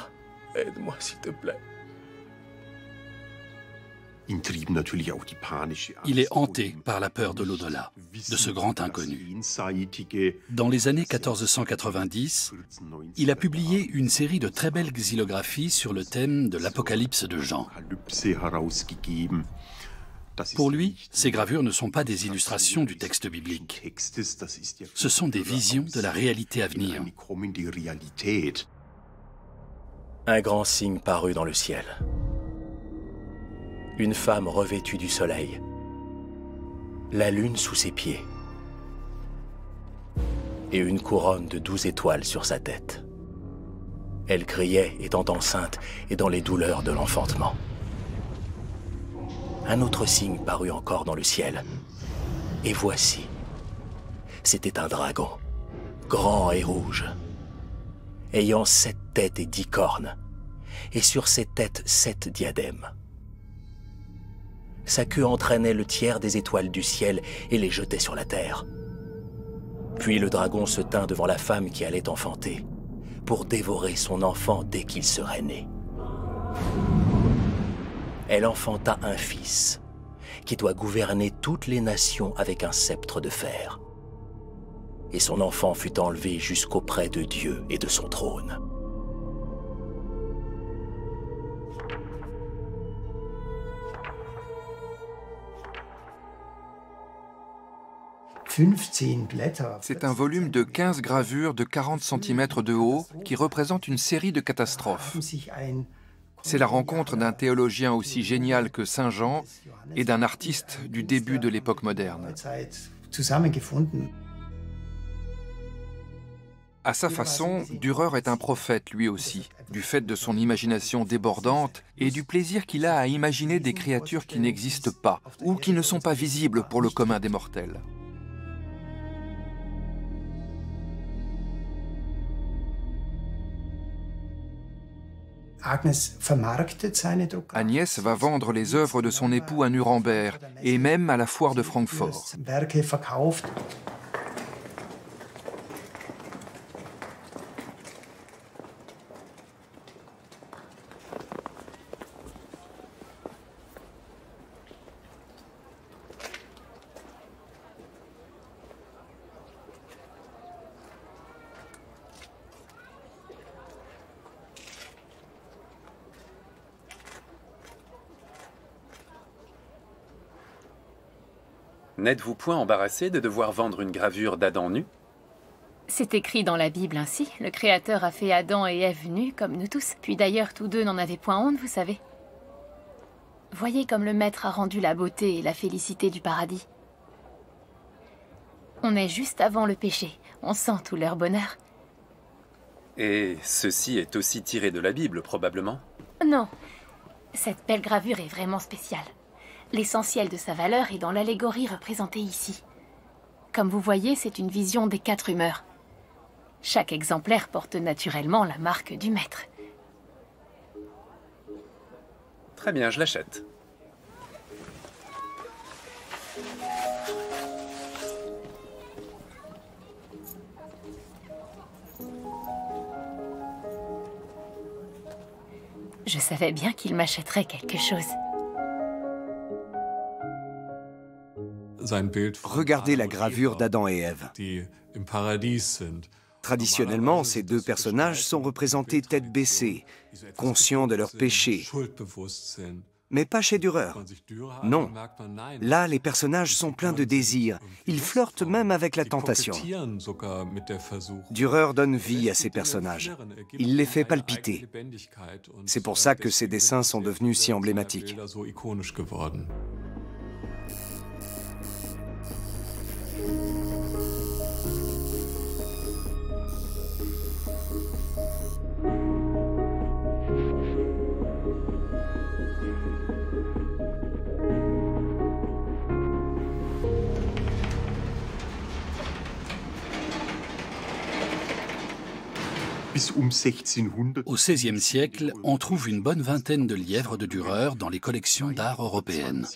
Aide-moi, s'il te plaît. Il est hanté par la peur de l'au-delà, de ce grand inconnu. Dans les années 1490, il a publié une série de très belles xylographies sur le thème de l'Apocalypse de Jean. Pour lui, ces gravures ne sont pas des illustrations du texte biblique. Ce sont des visions de la réalité à venir. Un grand signe parut dans le ciel. Une femme revêtue du soleil, la lune sous ses pieds et une couronne de 12 étoiles sur sa tête. Elle criait, étant enceinte et dans les douleurs de l'enfantement. Un autre signe parut encore dans le ciel. Et voici, c'était un dragon, grand et rouge, ayant 7 têtes et 10 cornes, et sur ses têtes 7 diadèmes. Sa queue entraînait le tiers des étoiles du ciel et les jetait sur la terre. Puis le dragon se tint devant la femme qui allait enfanter, pour dévorer son enfant dès qu'il serait né. Elle enfanta un fils, qui doit gouverner toutes les nations avec un sceptre de fer. Et son enfant fut enlevé jusqu'auprès de Dieu et de son trône. C'est un volume de 15 gravures de 40 cm de haut qui représente une série de catastrophes. C'est la rencontre d'un théologien aussi génial que Saint Jean et d'un artiste du début de l'époque moderne. À sa façon, Dürer est un prophète lui aussi, du fait de son imagination débordante et du plaisir qu'il a à imaginer des créatures qui n'existent pas ou qui ne sont pas visibles pour le commun des mortels. Agnès va vendre les œuvres de son époux à Nuremberg et même à la foire de Francfort. N'êtes-vous point embarrassé de devoir vendre une gravure d'Adam nu? C'est écrit dans la Bible ainsi. Le Créateur a fait Adam et Ève nus, comme nous tous. Puis d'ailleurs, tous deux n'en avaient point honte, vous savez. Voyez comme le Maître a rendu la beauté et la félicité du paradis. On est juste avant le péché. On sent tout leur bonheur. Et ceci est aussi tiré de la Bible, probablement? Non. Cette belle gravure est vraiment spéciale. L'essentiel de sa valeur est dans l'allégorie représentée ici. Comme vous voyez, c'est une vision des 4 humeurs. Chaque exemplaire porte naturellement la marque du maître. Très bien, je l'achète. Je savais bien qu'il m'achèterait quelque chose. Regardez la gravure d'Adam et Ève. Traditionnellement, ces deux personnages sont représentés tête baissée, conscients de leurs péchés. Mais pas chez Dürer. Non. Là, les personnages sont pleins de désirs. Ils flirtent même avec la tentation. Dürer donne vie à ces personnages. Il les fait palpiter. C'est pour ça que ces dessins sont devenus si emblématiques. Au XVIe siècle, on trouve une bonne vingtaine de lièvres de Dürer dans les collections d'art européennes.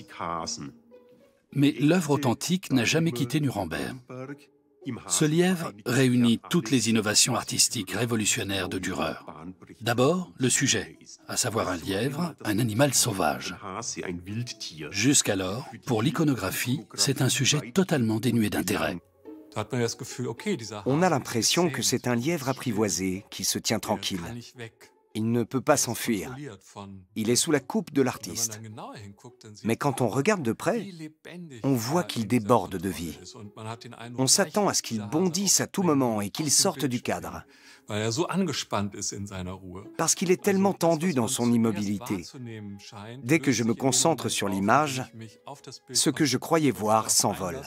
Mais l'œuvre authentique n'a jamais quitté Nuremberg. Ce lièvre réunit toutes les innovations artistiques révolutionnaires de Dürer. D'abord, le sujet, à savoir un lièvre, un animal sauvage. Jusqu'alors, pour l'iconographie, c'est un sujet totalement dénué d'intérêt. On a l'impression que c'est un lièvre apprivoisé qui se tient tranquille. Il ne peut pas s'enfuir. Il est sous la coupe de l'artiste. Mais quand on regarde de près, on voit qu'il déborde de vie. On s'attend à ce qu'il bondisse à tout moment et qu'il sorte du cadre. Parce qu'il est tellement tendu dans son immobilité. Dès que je me concentre sur l'image, ce que je croyais voir s'envole.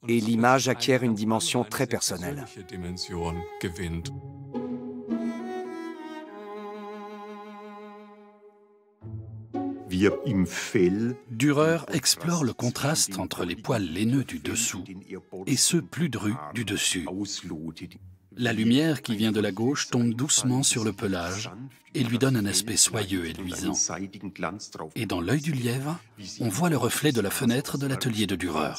Et l'image acquiert une dimension très personnelle. Dürer explore le contraste entre les poils laineux du dessous et ceux plus drus du dessus. La lumière qui vient de la gauche tombe doucement sur le pelage et lui donne un aspect soyeux et luisant. Et dans l'œil du lièvre, on voit le reflet de la fenêtre de l'atelier de Dürer.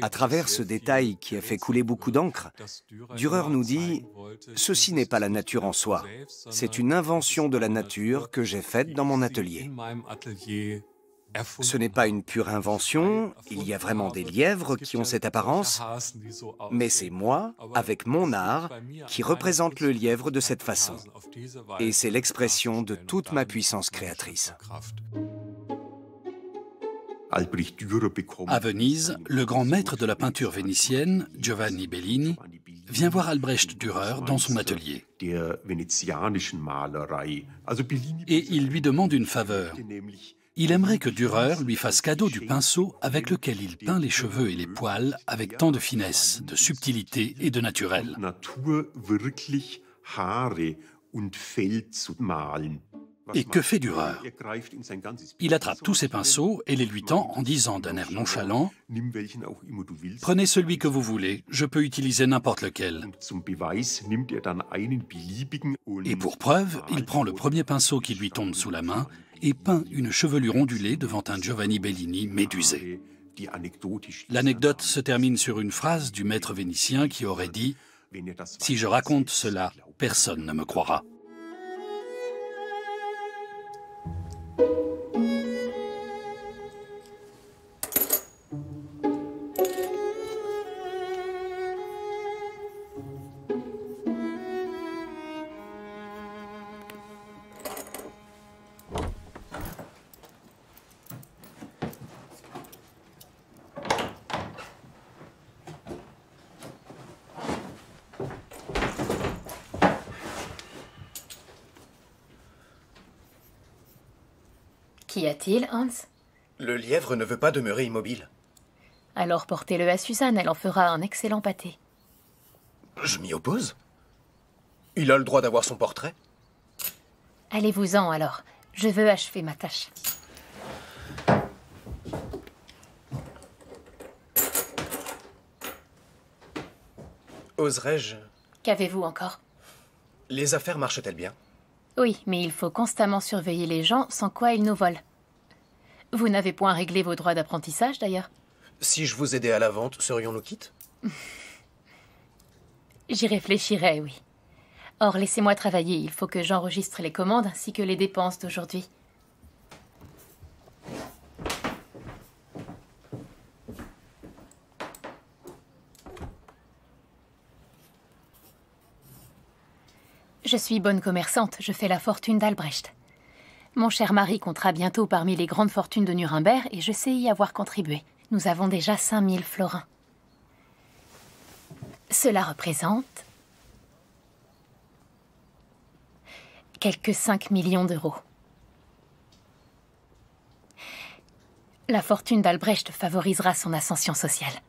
À travers ce détail qui a fait couler beaucoup d'encre, Dürer nous dit « Ceci n'est pas la nature en soi, c'est une invention de la nature que j'ai faite dans mon atelier. » Ce n'est pas une pure invention, il y a vraiment des lièvres qui ont cette apparence, mais c'est moi, avec mon art, qui représente le lièvre de cette façon. Et c'est l'expression de toute ma puissance créatrice. À Venise, le grand maître de la peinture vénitienne, Giovanni Bellini, vient voir Albrecht Dürer dans son atelier. Et il lui demande une faveur. Il aimerait que Dürer lui fasse cadeau du pinceau avec lequel il peint les cheveux et les poils avec tant de finesse, de subtilité et de naturel. Et que fait Dürer? Il attrape tous ses pinceaux et les lui tend en disant d'un air nonchalant « Prenez celui que vous voulez, je peux utiliser n'importe lequel. » Et pour preuve, il prend le premier pinceau qui lui tombe sous la main et peint une chevelure ondulée devant un Giovanni Bellini médusé. L'anecdote se termine sur une phrase du maître vénitien qui aurait dit « Si je raconte cela, personne ne me croira. » Qu'y a-t-il, Hans? Le lièvre ne veut pas demeurer immobile. Alors portez-le à Suzanne, elle en fera un excellent pâté. Je m'y oppose. Il a le droit d'avoir son portrait. Allez-vous-en alors, je veux achever ma tâche. Oserais-je... Qu'avez-vous encore? Les affaires marchent-elles bien? Oui, mais il faut constamment surveiller les gens, sans quoi ils nous volent. Vous n'avez point réglé vos droits d'apprentissage, d'ailleurs? Si je vous aidais à la vente, serions-nous quittes? J'y réfléchirai, oui. Or, laissez-moi travailler, il faut que j'enregistre les commandes ainsi que les dépenses d'aujourd'hui. Je suis bonne commerçante, je fais la fortune d'Albrecht. Mon cher mari comptera bientôt parmi les grandes fortunes de Nuremberg et je sais y avoir contribué. Nous avons déjà 5000 florins. Cela représente quelques 5 millions d'euros. La fortune d'Albrecht favorisera son ascension sociale.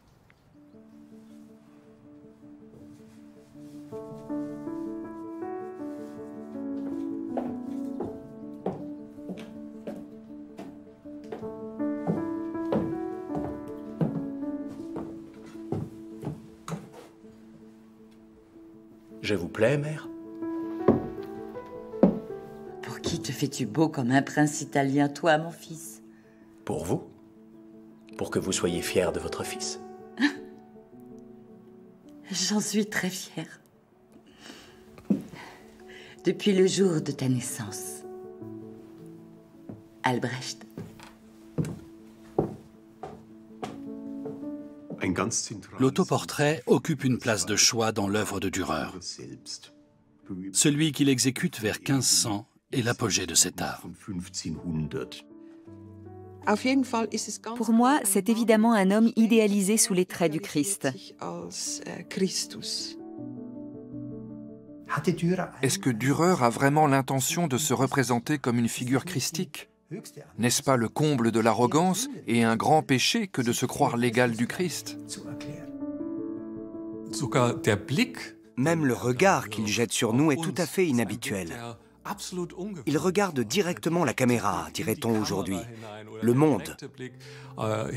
Je vous plais, mère? Pour qui te fais-tu beau comme un prince italien, toi, mon fils? Pour vous. Pour que vous soyez fier de votre fils. J'en suis très fière. Depuis le jour de ta naissance, Albrecht. L'autoportrait occupe une place de choix dans l'œuvre de Dürer. Celui qu'il exécute vers 1500 est l'apogée de cet art. Pour moi, c'est évidemment un homme idéalisé sous les traits du Christ. Est-ce que Dürer a vraiment l'intention de se représenter comme une figure christique? N'est-ce pas le comble de l'arrogance et un grand péché que de se croire l'égal du Christ? Même le regard qu'il jette sur nous est tout à fait inhabituel. Il regarde directement la caméra, dirait-on aujourd'hui, le monde. Or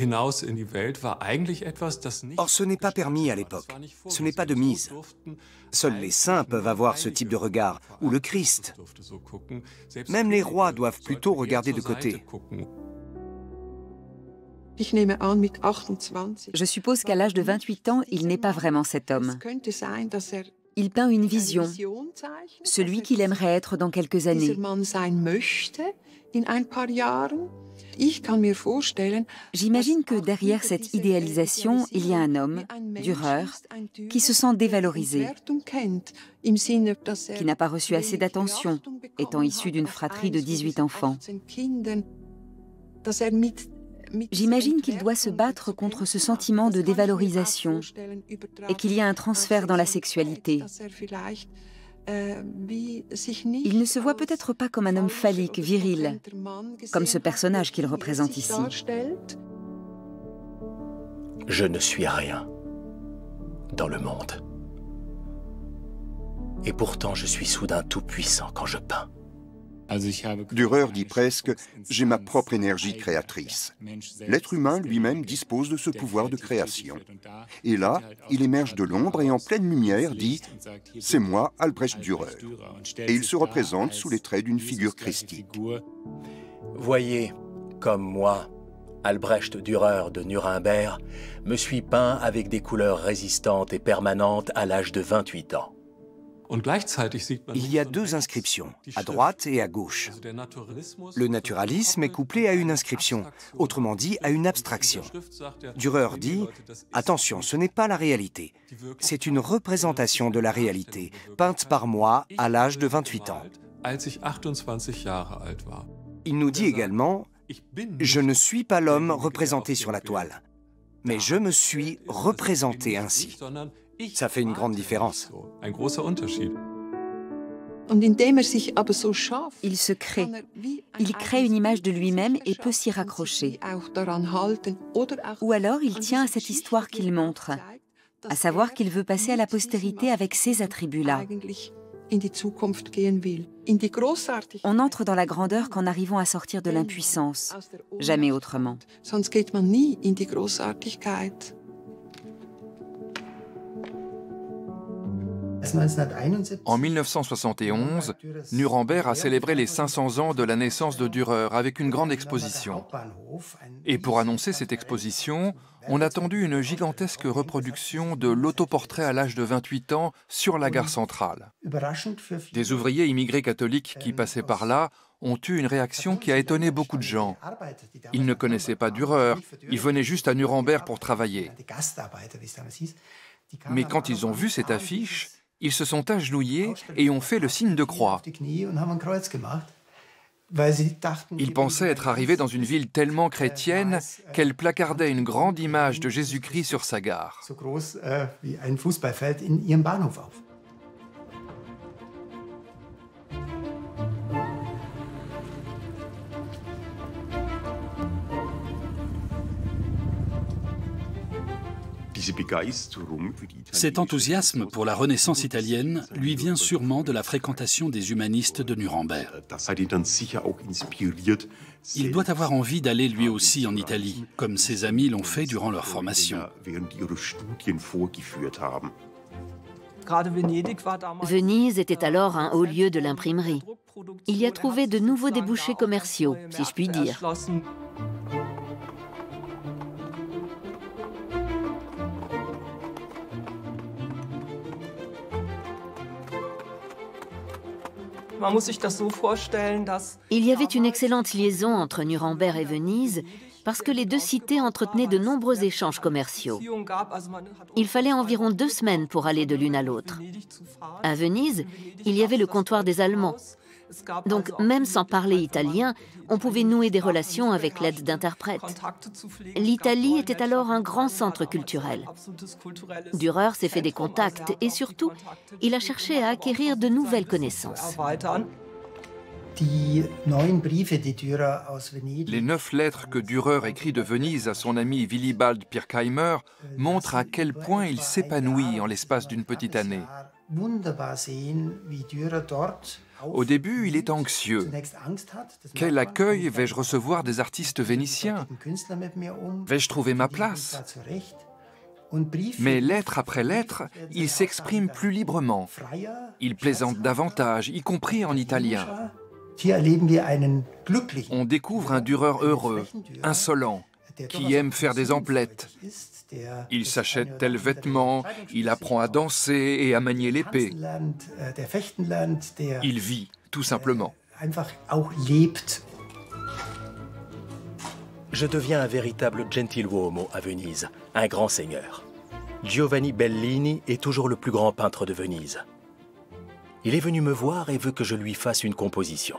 ce n'est pas permis à l'époque, ce n'est pas de mise. Seuls les saints peuvent avoir ce type de regard, ou le Christ. Même les rois doivent plutôt regarder de côté. Je suppose qu'à l'âge de 28 ans, il n'est pas vraiment cet homme. Il peint une vision, celui qu'il aimerait être dans quelques années. J'imagine que derrière cette idéalisation, il y a un homme, Dürer, qui se sent dévalorisé, qui n'a pas reçu assez d'attention, étant issu d'une fratrie de 18 enfants. J'imagine qu'il doit se battre contre ce sentiment de dévalorisation et qu'il y a un transfert dans la sexualité. Il ne se voit peut-être pas comme un homme phallique, viril, comme ce personnage qu'il représente ici. Je ne suis rien dans le monde. Et pourtant, je suis soudain tout-puissant quand je peins. Dürer dit presque « j'ai ma propre énergie créatrice ». L'être humain lui-même dispose de ce pouvoir de création. Et là, il émerge de l'ombre et en pleine lumière dit « c'est moi, Albrecht Dürer ». Et il se représente sous les traits d'une figure christique. Voyez, comme moi, Albrecht Dürer de Nuremberg, me suis peint avec des couleurs résistantes et permanentes à l'âge de 28 ans. Il y a deux inscriptions, à droite et à gauche. Le naturalisme est couplé à une inscription, autrement dit à une abstraction. Dürer dit « Attention, ce n'est pas la réalité. C'est une représentation de la réalité, peinte par moi à l'âge de 28 ans. » Il nous dit également « Je ne suis pas l'homme représenté sur la toile, mais je me suis représenté ainsi. » Ça fait une grande différence. Il se crée. Il crée une image de lui-même et peut s'y raccrocher. Ou alors il tient à cette histoire qu'il montre, à savoir qu'il veut passer à la postérité avec ces attributs-là. On entre dans la grandeur qu'en arrivant à sortir de l'impuissance, jamais autrement. En 1971, Nuremberg a célébré les 500 ans de la naissance de Dürer avec une grande exposition. Et pour annoncer cette exposition, on a tendu une gigantesque reproduction de l'autoportrait à l'âge de 28 ans sur la gare centrale. Des ouvriers immigrés catholiques qui passaient par là ont eu une réaction qui a étonné beaucoup de gens. Ils ne connaissaient pas Dürer, ils venaient juste à Nuremberg pour travailler. Mais quand ils ont vu cette affiche, ils se sont agenouillés et ont fait le signe de croix. Ils pensaient être arrivés dans une ville tellement chrétienne qu'elle placardait une grande image de Jésus-Christ sur sa gare. Cet enthousiasme pour la Renaissance italienne lui vient sûrement de la fréquentation des humanistes de Nuremberg. Il doit avoir envie d'aller lui aussi en Italie, comme ses amis l'ont fait durant leur formation. Venise était alors un haut lieu de l'imprimerie. Il y a trouvé de nouveaux débouchés commerciaux, si je puis dire. Il y avait une excellente liaison entre Nuremberg et Venise parce que les deux cités entretenaient de nombreux échanges commerciaux. Il fallait environ 2 semaines pour aller de l'une à l'autre. À Venise, il y avait le comptoir des Allemands. Donc, même sans parler italien, on pouvait nouer des relations avec l'aide d'interprètes. L'Italie était alors un grand centre culturel. Dürer s'est fait des contacts et surtout, il a cherché à acquérir de nouvelles connaissances. Les 9 lettres que Dürer écrit de Venise à son ami Willibald Pirkheimer montrent à quel point il s'épanouit en l'espace d'une petite année. Au début, il est anxieux. Quel accueil vais-je recevoir des artistes vénitiens? Vais-je trouver ma place? Mais lettre après lettre, il s'exprime plus librement. Il plaisante davantage, y compris en italien. On découvre un Dürer heureux, insolent, qui aime faire des emplettes. Il s'achète tel vêtement, il apprend à danser et à manier l'épée. Il vit, tout simplement. Je deviens un véritable gentiluomo à Venise, un grand seigneur. Giovanni Bellini est toujours le plus grand peintre de Venise. Il est venu me voir et veut que je lui fasse une composition.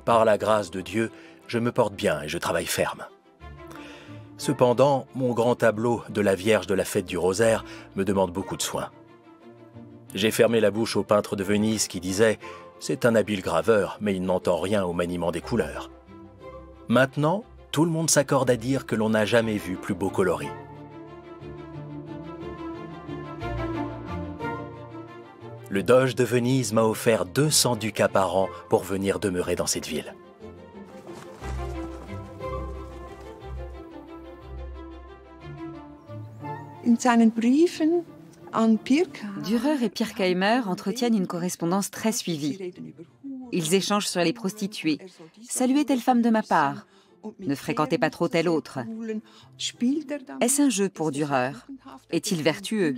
Par la grâce de Dieu, je me porte bien et je travaille ferme. Cependant, mon grand tableau de la Vierge de la fête du Rosaire me demande beaucoup de soin. J'ai fermé la bouche au peintre de Venise qui disait « C'est un habile graveur, mais il n'entend rien au maniement des couleurs. » Maintenant, tout le monde s'accorde à dire que l'on n'a jamais vu plus beau coloris. Le Doge de Venise m'a offert 200 ducats par an pour venir demeurer dans cette ville. Dürer et Pirkheimer entretiennent une correspondance très suivie. Ils échangent sur les prostituées. « Saluez telle femme de ma part. Ne fréquentez pas trop telle autre. » Est-ce un jeu pour Dürer? Est-il vertueux?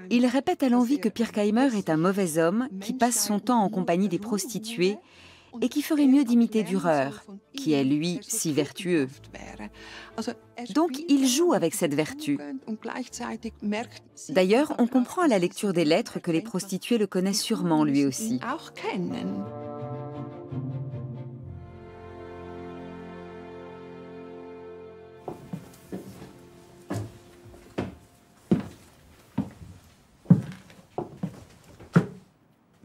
Il répète à l'envi que Pirkheimer est un mauvais homme qui passe son temps en compagnie des prostituées et qui ferait mieux d'imiter Dürer, qui est lui si vertueux. Donc il joue avec cette vertu. D'ailleurs, on comprend à la lecture des lettres que les prostituées le connaissent sûrement lui aussi.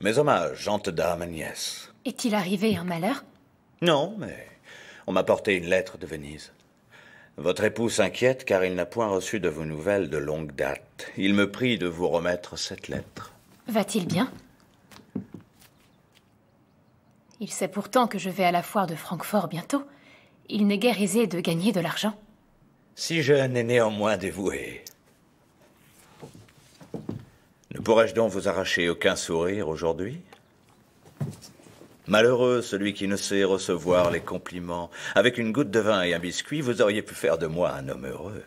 Mes hommages, gentes dames et nièces. Est-il arrivé un malheur? Non, mais on m'a porté une lettre de Venise. Votre époux s'inquiète car il n'a point reçu de vos nouvelles de longue date. Il me prie de vous remettre cette lettre. Va-t-il bien? Il sait pourtant que je vais à la foire de Francfort bientôt. Il n'est guère aisé de gagner de l'argent. Si jeune et néanmoins dévoué. Ne pourrais-je donc vous arracher aucun sourire aujourd'hui? Malheureux celui qui ne sait recevoir les compliments. Avec une goutte de vin et un biscuit, vous auriez pu faire de moi un homme heureux.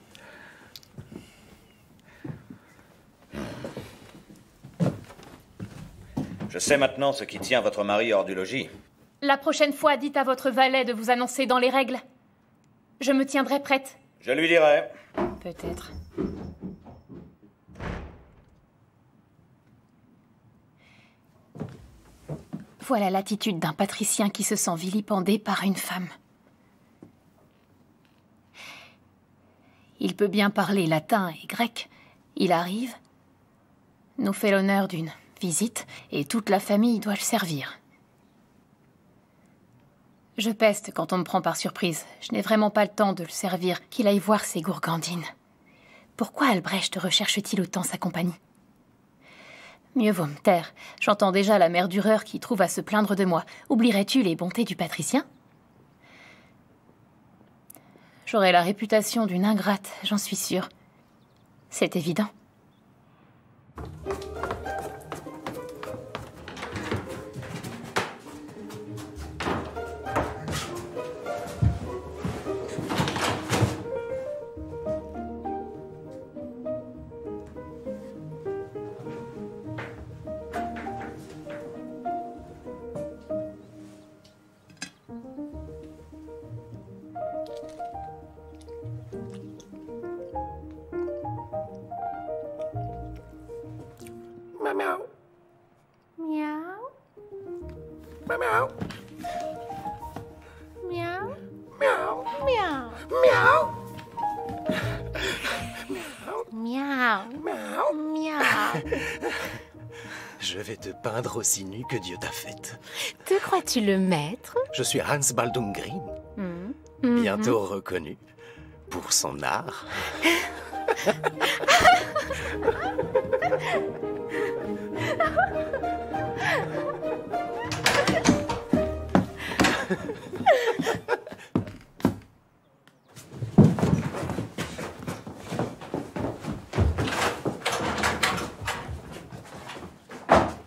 Je sais maintenant ce qui tient votre mari hors du logis. La prochaine fois, dites à votre valet de vous annoncer dans les règles. Je me tiendrai prête. Je lui dirai. Peut-être. Voilà l'attitude d'un patricien qui se sent vilipendé par une femme. Il peut bien parler latin et grec. Il arrive, nous fait l'honneur d'une visite, et toute la famille doit le servir. Je peste quand on me prend par surprise. Je n'ai vraiment pas le temps de le servir, qu'il aille voir ses gourgandines. Pourquoi Albrecht recherche-t-il autant sa compagnie? Mieux vaut me taire. J'entends déjà la mère Dürer qui trouve à se plaindre de moi. Oublierais-tu les bontés du patricien? J'aurai la réputation d'une ingrate, j'en suis sûre. C'est évident. Miaou. Miaou. Miaou. Miaou. Miaou. Miaou. Miaou. Miaou. Miaou. Miaou. Je vais te peindre aussi nu que Dieu t'a faite. Te crois-tu le maître? Je suis Hans Baldung-Green, bientôt reconnu pour son art.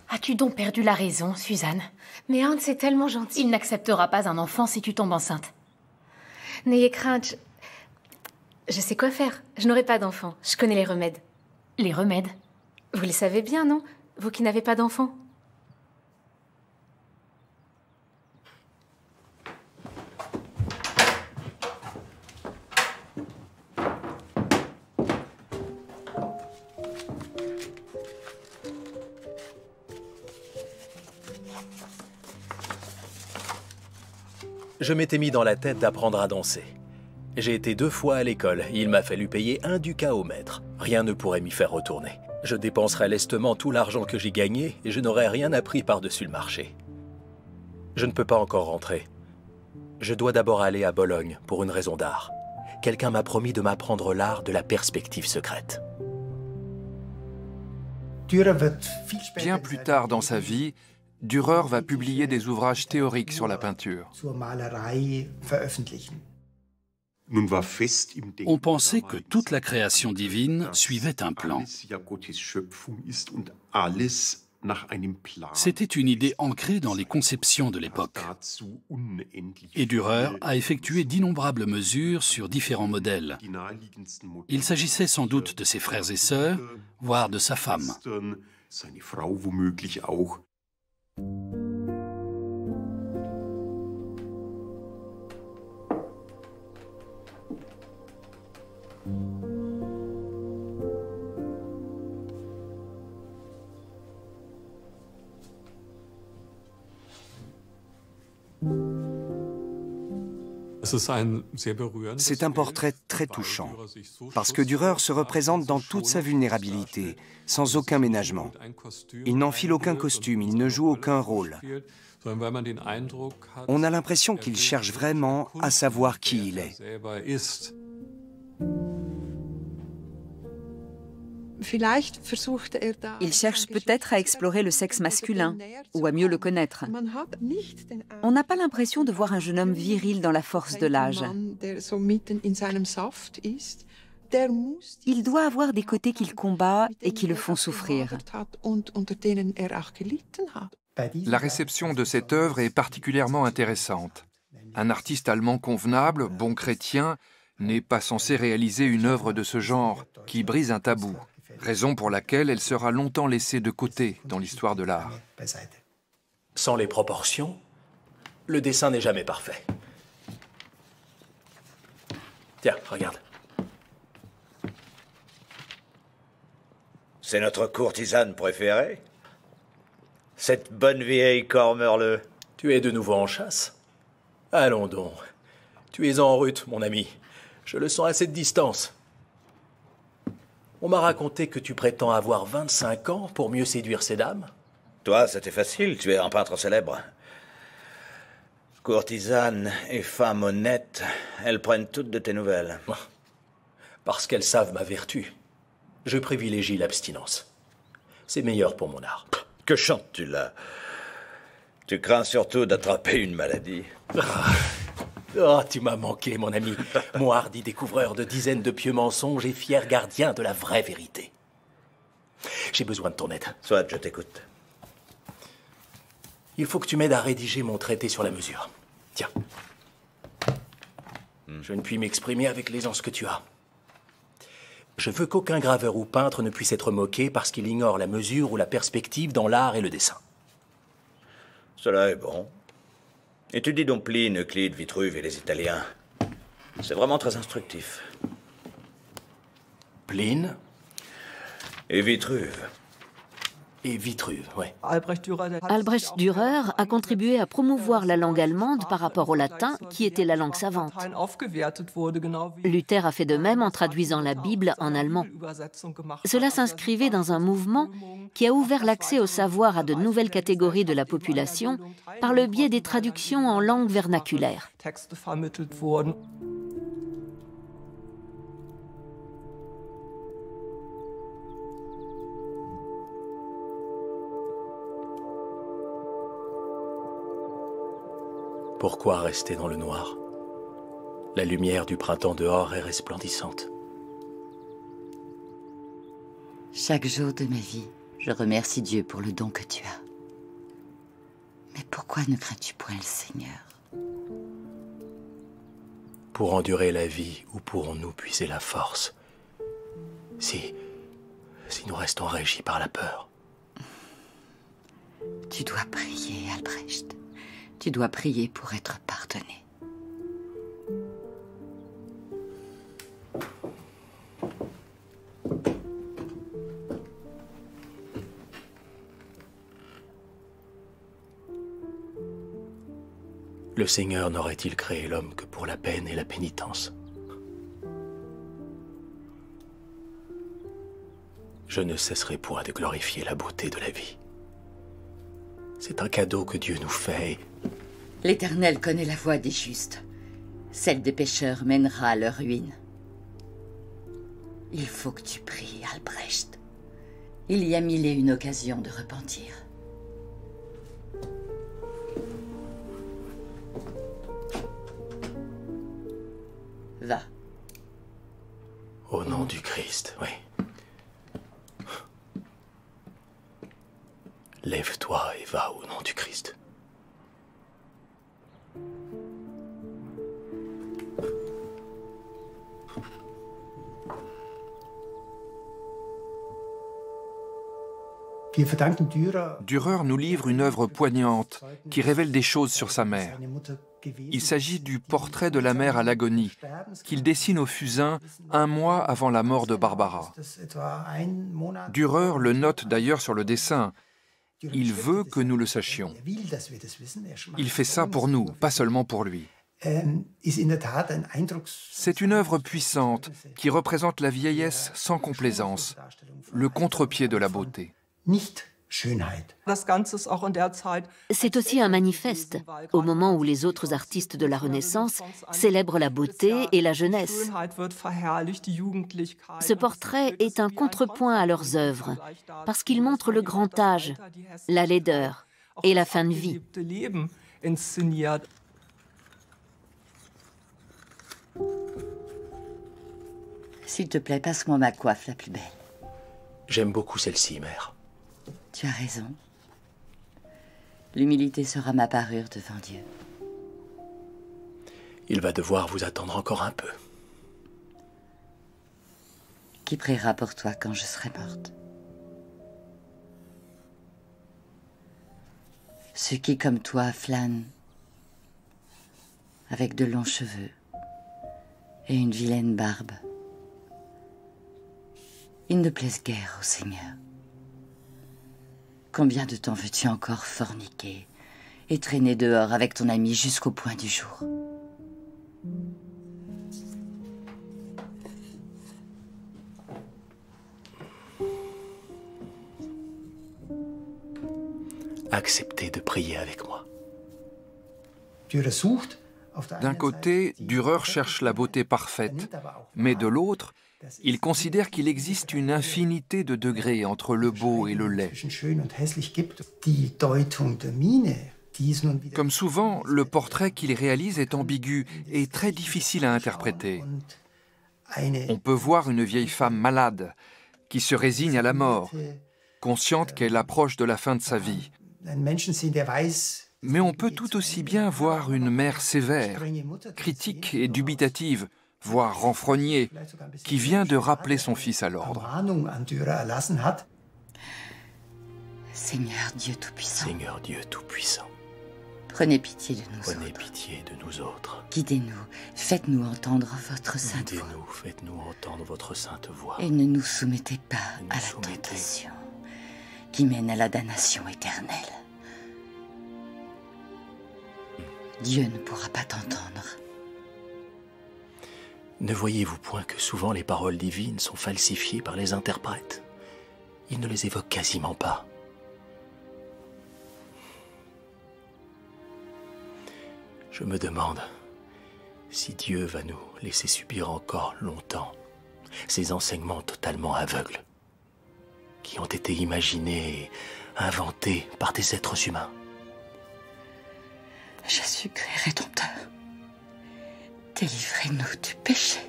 As-tu donc perdu la raison, Suzanne? Mais Hans est tellement gentil. Il n'acceptera pas un enfant si tu tombes enceinte. N'ayez crainte, je sais quoi faire. Je n'aurai pas d'enfant. Je connais les remèdes. Les remèdes? Vous le savez bien, non? Vous qui n'avez pas d'enfant. Je m'étais mis dans la tête d'apprendre à danser. J'ai été 2 fois à l'école. Il m'a fallu payer 1 ducat au maître. Rien ne pourrait m'y faire retourner. Je dépenserais lestement tout l'argent que j'ai gagné et je n'aurais rien appris par-dessus le marché. Je ne peux pas encore rentrer. Je dois d'abord aller à Bologne pour une raison d'art. Quelqu'un m'a promis de m'apprendre l'art de la perspective secrète. Bien plus tard dans sa vie, Dürer va publier des ouvrages théoriques sur la peinture. On pensait que toute la création divine suivait un plan. C'était une idée ancrée dans les conceptions de l'époque. Et Dürer a effectué d'innombrables mesures sur différents modèles. Il s'agissait sans doute de ses frères et sœurs, voire de sa femme. C'est un portrait très touchant, parce que Dürer se représente dans toute sa vulnérabilité, sans aucun ménagement. Il n'enfile aucun costume, il ne joue aucun rôle. On a l'impression qu'il cherche vraiment à savoir qui il est. Il cherche peut-être à explorer le sexe masculin, ou à mieux le connaître. On n'a pas l'impression de voir un jeune homme viril dans la force de l'âge. Il doit avoir des côtés qu'il combat et qui le font souffrir. La réception de cette œuvre est particulièrement intéressante. Un artiste allemand convenable, bon chrétien, n'est pas censé réaliser une œuvre de ce genre, qui brise un tabou. Raison pour laquelle elle sera longtemps laissée de côté dans l'histoire de l'art. Sans les proportions, le dessin n'est jamais parfait. Tiens, regarde. C'est notre courtisane préférée? Cette bonne vieille Cormerle. Tu es de nouveau en chasse? Allons donc. Tu es en route, mon ami. Je le sens à cette distance. On m'a raconté que tu prétends avoir 25 ans pour mieux séduire ces dames. Toi, c'était facile, tu es un peintre célèbre. Courtisane et femme honnête, elles prennent toutes de tes nouvelles. Parce qu'elles savent ma vertu. Je privilégie l'abstinence. C'est meilleur pour mon art. Que chantes-tu là? Tu crains surtout d'attraper une maladie. Oh, tu m'as manqué, mon ami. Mon hardi découvreur de dizaines de pieux mensonges et fier gardien de la vraie vérité. J'ai besoin de ton aide. Soit, je t'écoute. Il faut que tu m'aides à rédiger mon traité sur la mesure. Tiens. Je ne puis m'exprimer avec l'aisance que tu as. Je veux qu'aucun graveur ou peintre ne puisse être moqué parce qu'il ignore la mesure ou la perspective dans l'art et le dessin. Cela est bon. Étudie donc Pline, Euclide, Vitruve et les Italiens. C'est vraiment très instructif. Pline et Vitruve. Et Vitruve, oui. Albrecht Dürer a contribué à promouvoir la langue allemande par rapport au latin, qui était la langue savante. Luther a fait de même en traduisant la Bible en allemand. Cela s'inscrivait dans un mouvement qui a ouvert l'accès au savoir à de nouvelles catégories de la population par le biais des traductions en langue vernaculaire. Pourquoi rester dans le noir? La lumière du printemps dehors est resplendissante. Chaque jour de ma vie, je remercie Dieu pour le don que tu as. Mais pourquoi ne crains-tu point le Seigneur? Pour endurer la vie, où pourrons-nous puiser la force? Si nous restons régis par la peur. Tu dois prier, Albrecht. Tu dois prier pour être pardonné. Le Seigneur n'aurait-il créé l'homme que pour la peine et la pénitence? Je ne cesserai point de glorifier la beauté de la vie. C'est un cadeau que Dieu nous fait. L'Éternel connaît la voie des justes. Celle des pécheurs mènera à leur ruine. Il faut que tu pries, Albrecht. Il y a mille et une occasions de repentir. Va. Au nom du Christ, oui. Lève-toi et va au nom du Christ. Dürer nous livre une œuvre poignante qui révèle des choses sur sa mère. Il s'agit du portrait de la mère à l'agonie, qu'il dessine au fusain un mois avant la mort de Barbara. Dürer le note d'ailleurs sur le dessin. Il veut que nous le sachions. Il fait ça pour nous, pas seulement pour lui. C'est une œuvre puissante qui représente la vieillesse sans complaisance, le contre-pied de la beauté. C'est aussi un manifeste, au moment où les autres artistes de la Renaissance célèbrent la beauté et la jeunesse. Ce portrait est un contrepoint à leurs œuvres, parce qu'il montre le grand âge, la laideur et la fin de vie. S'il te plaît, passe-moi ma coiffe la plus belle. J'aime beaucoup celle-ci, mère. Tu as raison. L'humilité sera ma parure devant Dieu. Il va devoir vous attendre encore un peu. Qui priera pour toi quand je serai morte? Ceux qui, comme toi, flânent avec de longs cheveux et une vilaine barbe. Ils ne plaisent guère au Seigneur. Combien de temps veux-tu encore forniquer et traîner dehors avec ton ami jusqu'au point du jour? Acceptez de prier avec moi. D'un côté, Dürer cherche la beauté parfaite, mais de l'autre, il considère qu'il existe une infinité de degrés entre le beau et le laid. Comme souvent, le portrait qu'il réalise est ambigu et très difficile à interpréter. On peut voir une vieille femme malade qui se résigne à la mort, consciente qu'elle approche de la fin de sa vie. Mais on peut tout aussi bien voir une mère sévère, critique et dubitative, voire renfrognée, qui vient de rappeler son fils à l'ordre. Seigneur Dieu Tout-Puissant. Seigneur Dieu Tout-Puissant. Prenez pitié de nous autres. Prenez pitié de nous autres. Guidez-nous, faites-nous entendre votre sainte voix. Guidez-nous, faites-nous entendre votre sainte voix. Et ne nous soumettez pas à la tentation qui mène à la damnation éternelle. Dieu ne pourra pas t'entendre. Ne voyez-vous point que souvent les paroles divines sont falsifiées par les interprètes? Ils ne les évoquent quasiment pas. Je me demande si Dieu va nous laisser subir encore longtemps ces enseignements totalement aveugles qui ont été imaginés et inventés par des êtres humains. Jésus-Christ Rédempteur, délivrez-nous du péché.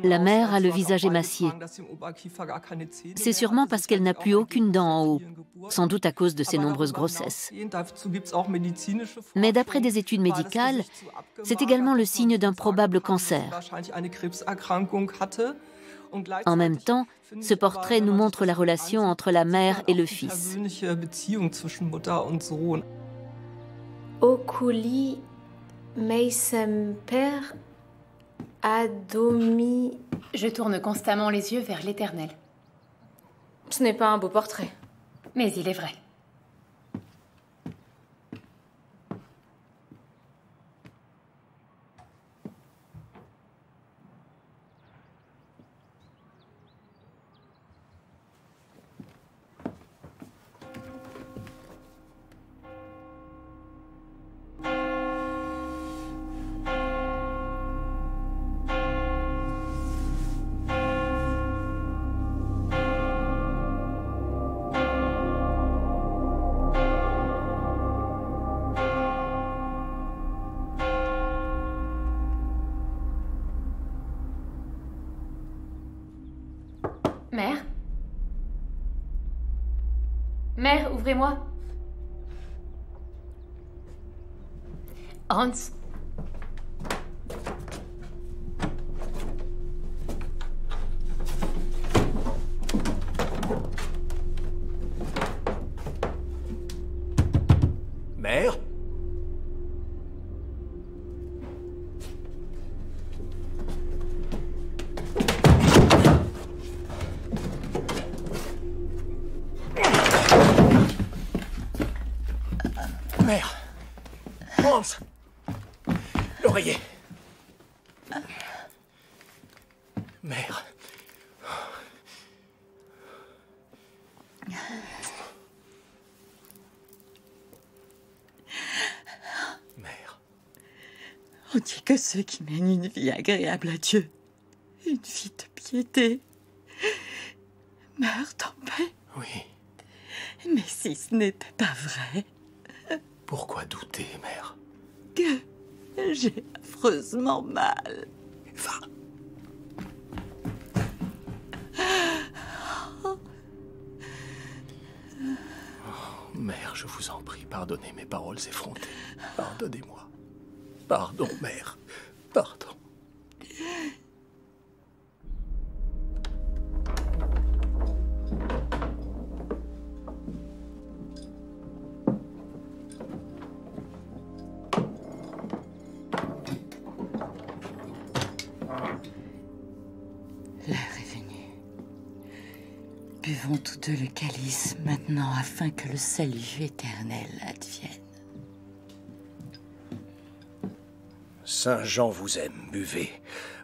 La mère a le visage émacié. C'est sûrement parce qu'elle n'a plus aucune dent en haut, sans doute à cause de ses nombreuses grossesses. Mais d'après des études médicales, c'est également le signe d'un probable cancer. En même temps, ce portrait nous montre la relation entre la mère et le fils. Oculi meisem per adomi. Je tourne constamment les yeux vers l'Éternel. Ce n'est pas un beau portrait. Mais il est vrai. Mère? Mère, ouvrez-moi. Hans? Mère? Mère! Hans! L'oreiller! Mère! Mère! On dit que ceux qui mènent une vie agréable à Dieu, une vie de piété, meurent en paix. Oui. Mais si ce n'était pas vrai... Pourquoi douter, mère? Que j'ai affreusement mal. Va. Oh, mère, je vous en prie, pardonnez mes paroles effrontées. Pardonnez-moi. Pardon, mère. Pardon. L'heure est venue. Buvons tous deux le calice maintenant afin que le salut éternel advienne. Saint Jean vous aime, buvez.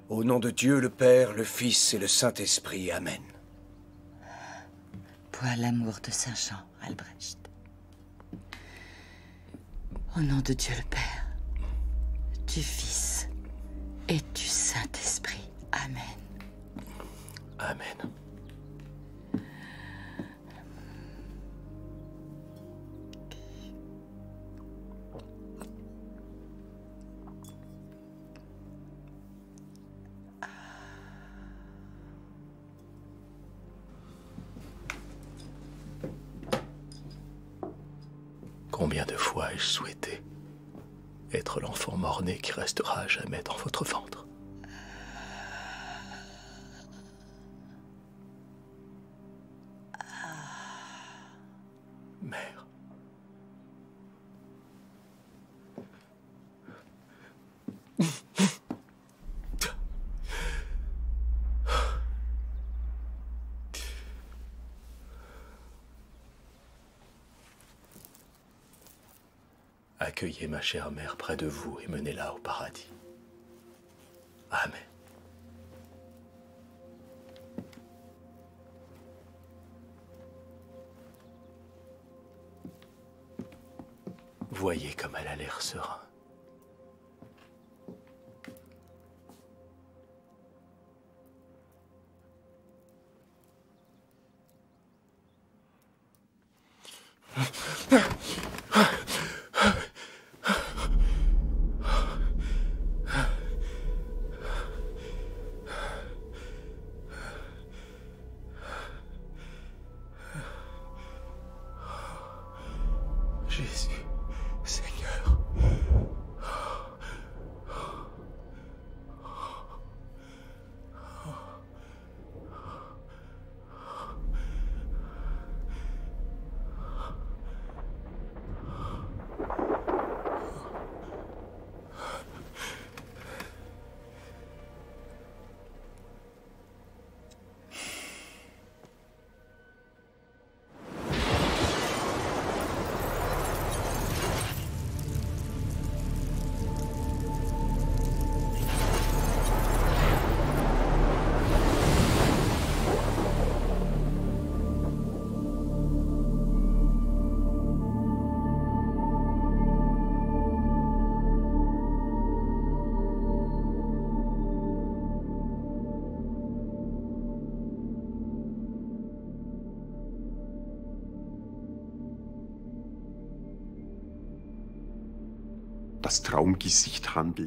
Au nom de Dieu le Père, le Fils et le Saint-Esprit. Amen. Bois l'amour de Saint Jean, Albrecht. Au nom de Dieu le Père, du Fils et du Saint-Esprit. Amen. Amen. Combien de fois ai-je souhaité être l'enfant mort-né qui restera à jamais dans votre ventre? Mère. Accueillez ma chère mère près de vous et menez-la au paradis. Amen. Voyez comme elle a l'air serein. Jésus, Seigneur.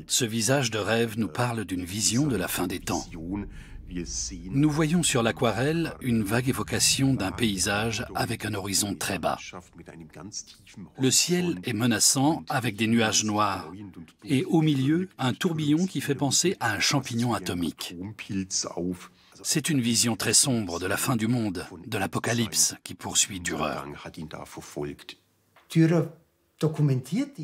Ce visage de rêve nous parle d'une vision de la fin des temps. Nous voyons sur l'aquarelle une vague évocation d'un paysage avec un horizon très bas. Le ciel est menaçant avec des nuages noirs et au milieu, un tourbillon qui fait penser à un champignon atomique. C'est une vision très sombre de la fin du monde, de l'apocalypse qui poursuit Dürer.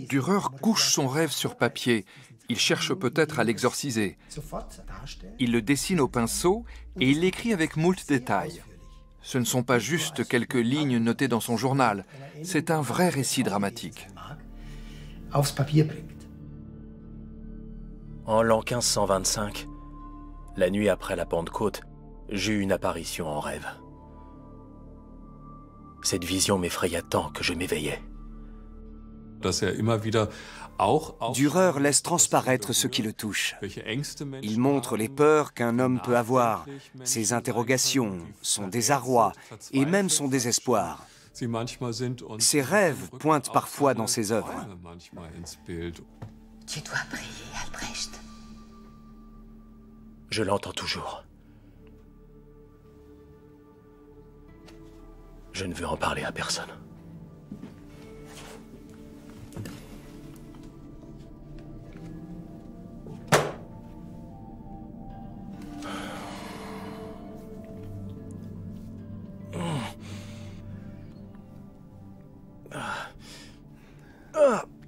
Dürer couche son rêve sur papier. Il cherche peut-être à l'exorciser. Il le dessine au pinceau et il l'écrit avec moult détails. Ce ne sont pas juste quelques lignes notées dans son journal. C'est un vrai récit dramatique. En l'an 1525, la nuit après la Pentecôte, j'eus une apparition en rêve. Cette vision m'effraya tant que je m'éveillais. Dürer laisse transparaître ce qui le touche. Il montre les peurs qu'un homme peut avoir, ses interrogations, son désarroi et même son désespoir. Ses rêves pointent parfois dans ses œuvres. Tu dois prier, Albrecht. Je l'entends toujours. Je ne veux en parler à personne.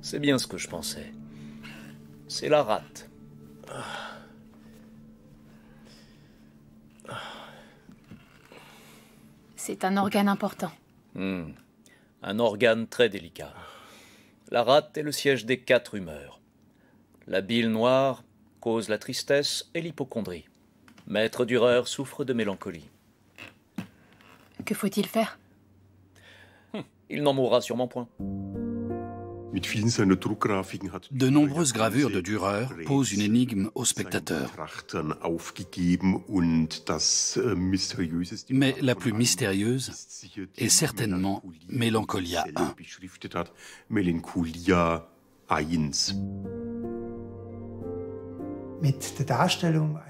C'est bien ce que je pensais. C'est la rate. C'est un organe important. Un organe très délicat. La rate est le siège des 4 humeurs. La bile noire cause la tristesse et l'hypocondrie. Maître Dürer souffre de mélancolie. Que faut-il faire? Il n'en mourra sûrement point. De nombreuses gravures de Dürer posent une énigme au spectateur. Mais la plus mystérieuse est certainement Mélancolia I.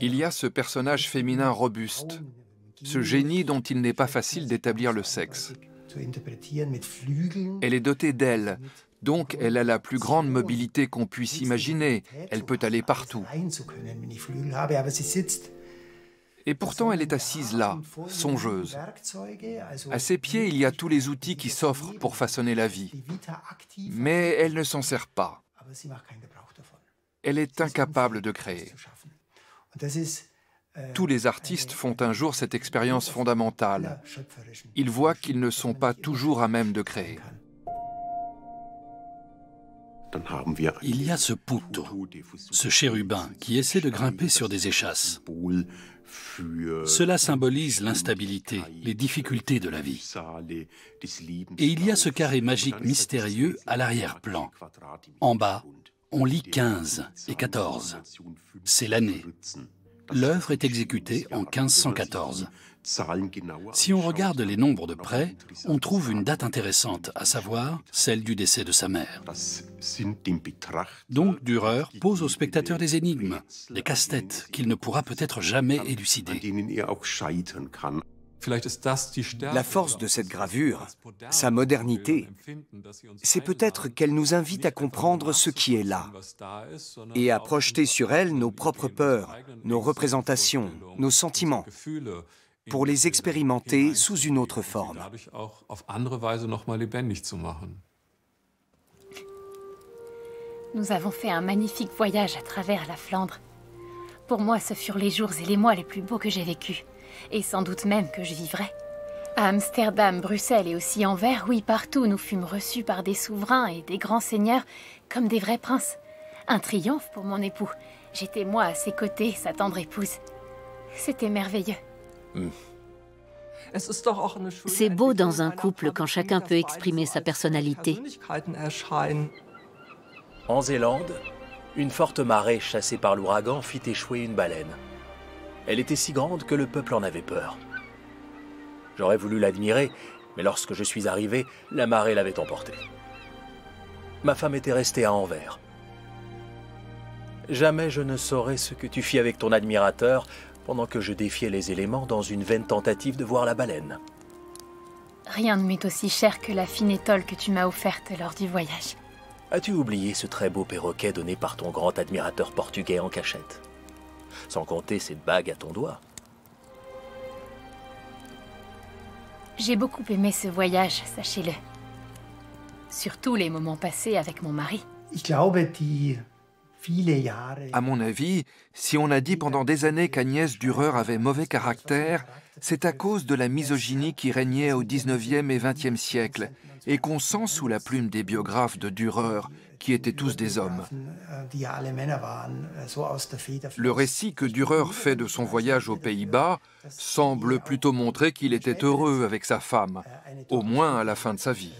Il y a ce personnage féminin robuste, ce génie dont il n'est pas facile d'établir le sexe. Elle est dotée d'ailes, donc elle a la plus grande mobilité qu'on puisse imaginer. Elle peut aller partout. Et pourtant, elle est assise là, songeuse. À ses pieds, il y a tous les outils qui s'offrent pour façonner la vie. Mais elle ne s'en sert pas. Elle est incapable de créer. Tous les artistes font un jour cette expérience fondamentale. Ils voient qu'ils ne sont pas toujours à même de créer. Il y a ce puto, ce chérubin qui essaie de grimper sur des échasses. Cela symbolise l'instabilité, les difficultés de la vie. Et il y a ce carré magique mystérieux à l'arrière-plan. En bas, on lit 15 et 14. C'est l'année. L'œuvre est exécutée en 1514. Si on regarde les nombres de près, on trouve une date intéressante, à savoir celle du décès de sa mère. Donc Dürer pose au spectateur des énigmes, des casse-têtes qu'il ne pourra peut-être jamais élucider. La force de cette gravure, sa modernité, c'est peut-être qu'elle nous invite à comprendre ce qui est là et à projeter sur elle nos propres peurs, nos représentations, nos sentiments, pour les expérimenter sous une autre forme. Nous avons fait un magnifique voyage à travers la Flandre. Pour moi, ce furent les jours et les mois les plus beaux que j'ai vécus, et sans doute même que je vivrai. À Amsterdam, Bruxelles et aussi Anvers, oui, partout, nous fûmes reçus par des souverains et des grands seigneurs comme des vrais princes. Un triomphe pour mon époux. J'étais moi à ses côtés, sa tendre épouse. C'était merveilleux. C'est beau dans un couple quand chacun peut exprimer sa personnalité. En Zélande, une forte marée chassée par l'ouragan fit échouer une baleine. Elle était si grande que le peuple en avait peur. J'aurais voulu l'admirer, mais lorsque je suis arrivé, la marée l'avait emportée. Ma femme était restée à Anvers. Jamais je ne saurais ce que tu fis avec ton admirateur pendant que je défiais les éléments dans une vaine tentative de voir la baleine. Rien ne m'est aussi cher que la fine étole que tu m'as offerte lors du voyage. As-tu oublié ce très beau perroquet donné par ton grand admirateur portugais en cachette? Sans compter cette bague à ton doigt. J'ai beaucoup aimé ce voyage, sachez-le. Surtout les moments passés avec mon mari. À mon avis, si on a dit pendant des années qu'Agnès Dürer avait mauvais caractère, c'est à cause de la misogynie qui régnait au XIXe et XXe siècle, et qu'on sent sous la plume des biographes de Dürer, qui étaient tous des hommes. Le récit que Dürer fait de son voyage aux Pays-Bas semble plutôt montrer qu'il était heureux avec sa femme, au moins à la fin de sa vie.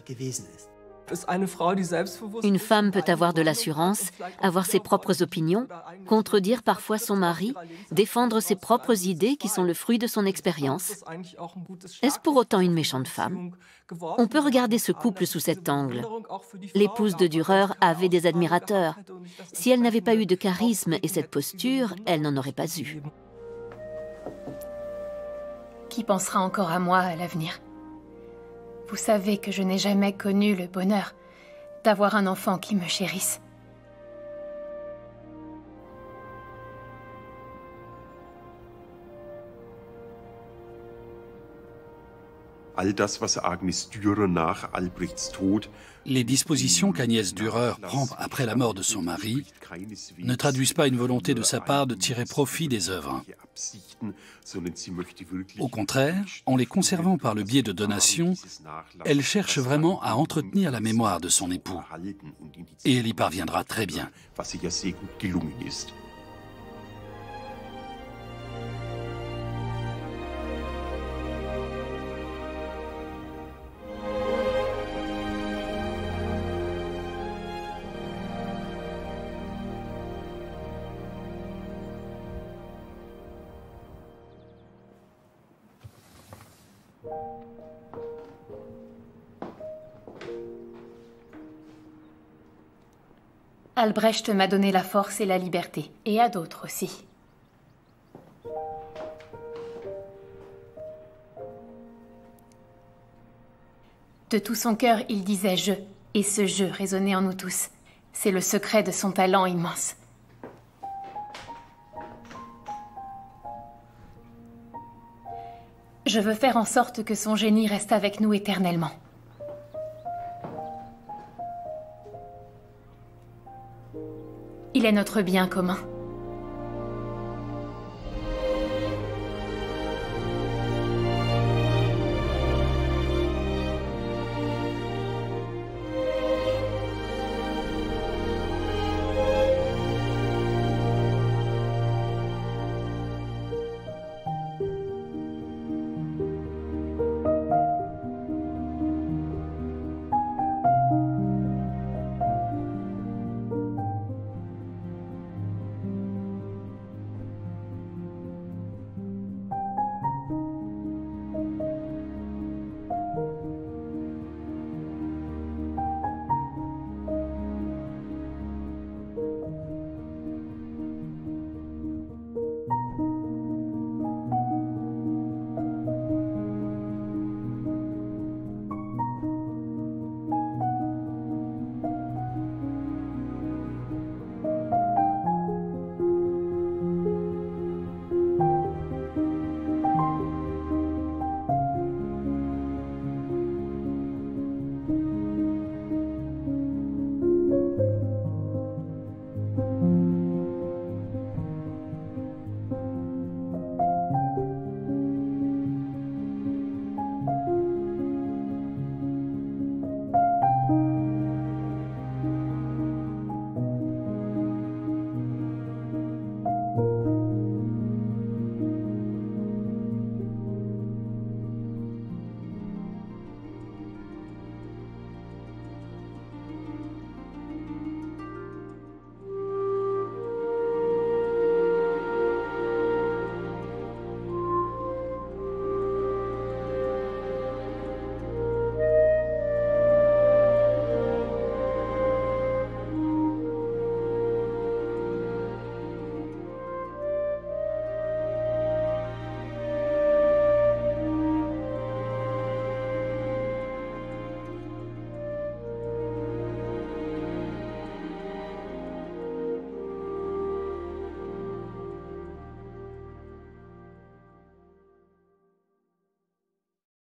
Une femme peut avoir de l'assurance, avoir ses propres opinions, contredire parfois son mari, défendre ses propres idées qui sont le fruit de son expérience. Est-ce pour autant une méchante femme? On peut regarder ce couple sous cet angle. L'épouse de Dürer avait des admirateurs. Si elle n'avait pas eu de charisme et cette posture, elle n'en aurait pas eu. Qui pensera encore à moi à l'avenir? Vous savez que je n'ai jamais connu le bonheur d'avoir un enfant qui me chérisse. Les dispositions qu'Agnès Dürer prend après la mort de son mari ne traduisent pas une volonté de sa part de tirer profit des œuvres. Au contraire, en les conservant par le biais de donations, elle cherche vraiment à entretenir la mémoire de son époux. Et elle y parviendra très bien. Albrecht m'a donné la force et la liberté, et à d'autres aussi. De tout son cœur, il disait « je », et ce « je » résonnait en nous tous. C'est le secret de son talent immense. Je veux faire en sorte que son génie reste avec nous éternellement. Il est notre bien commun.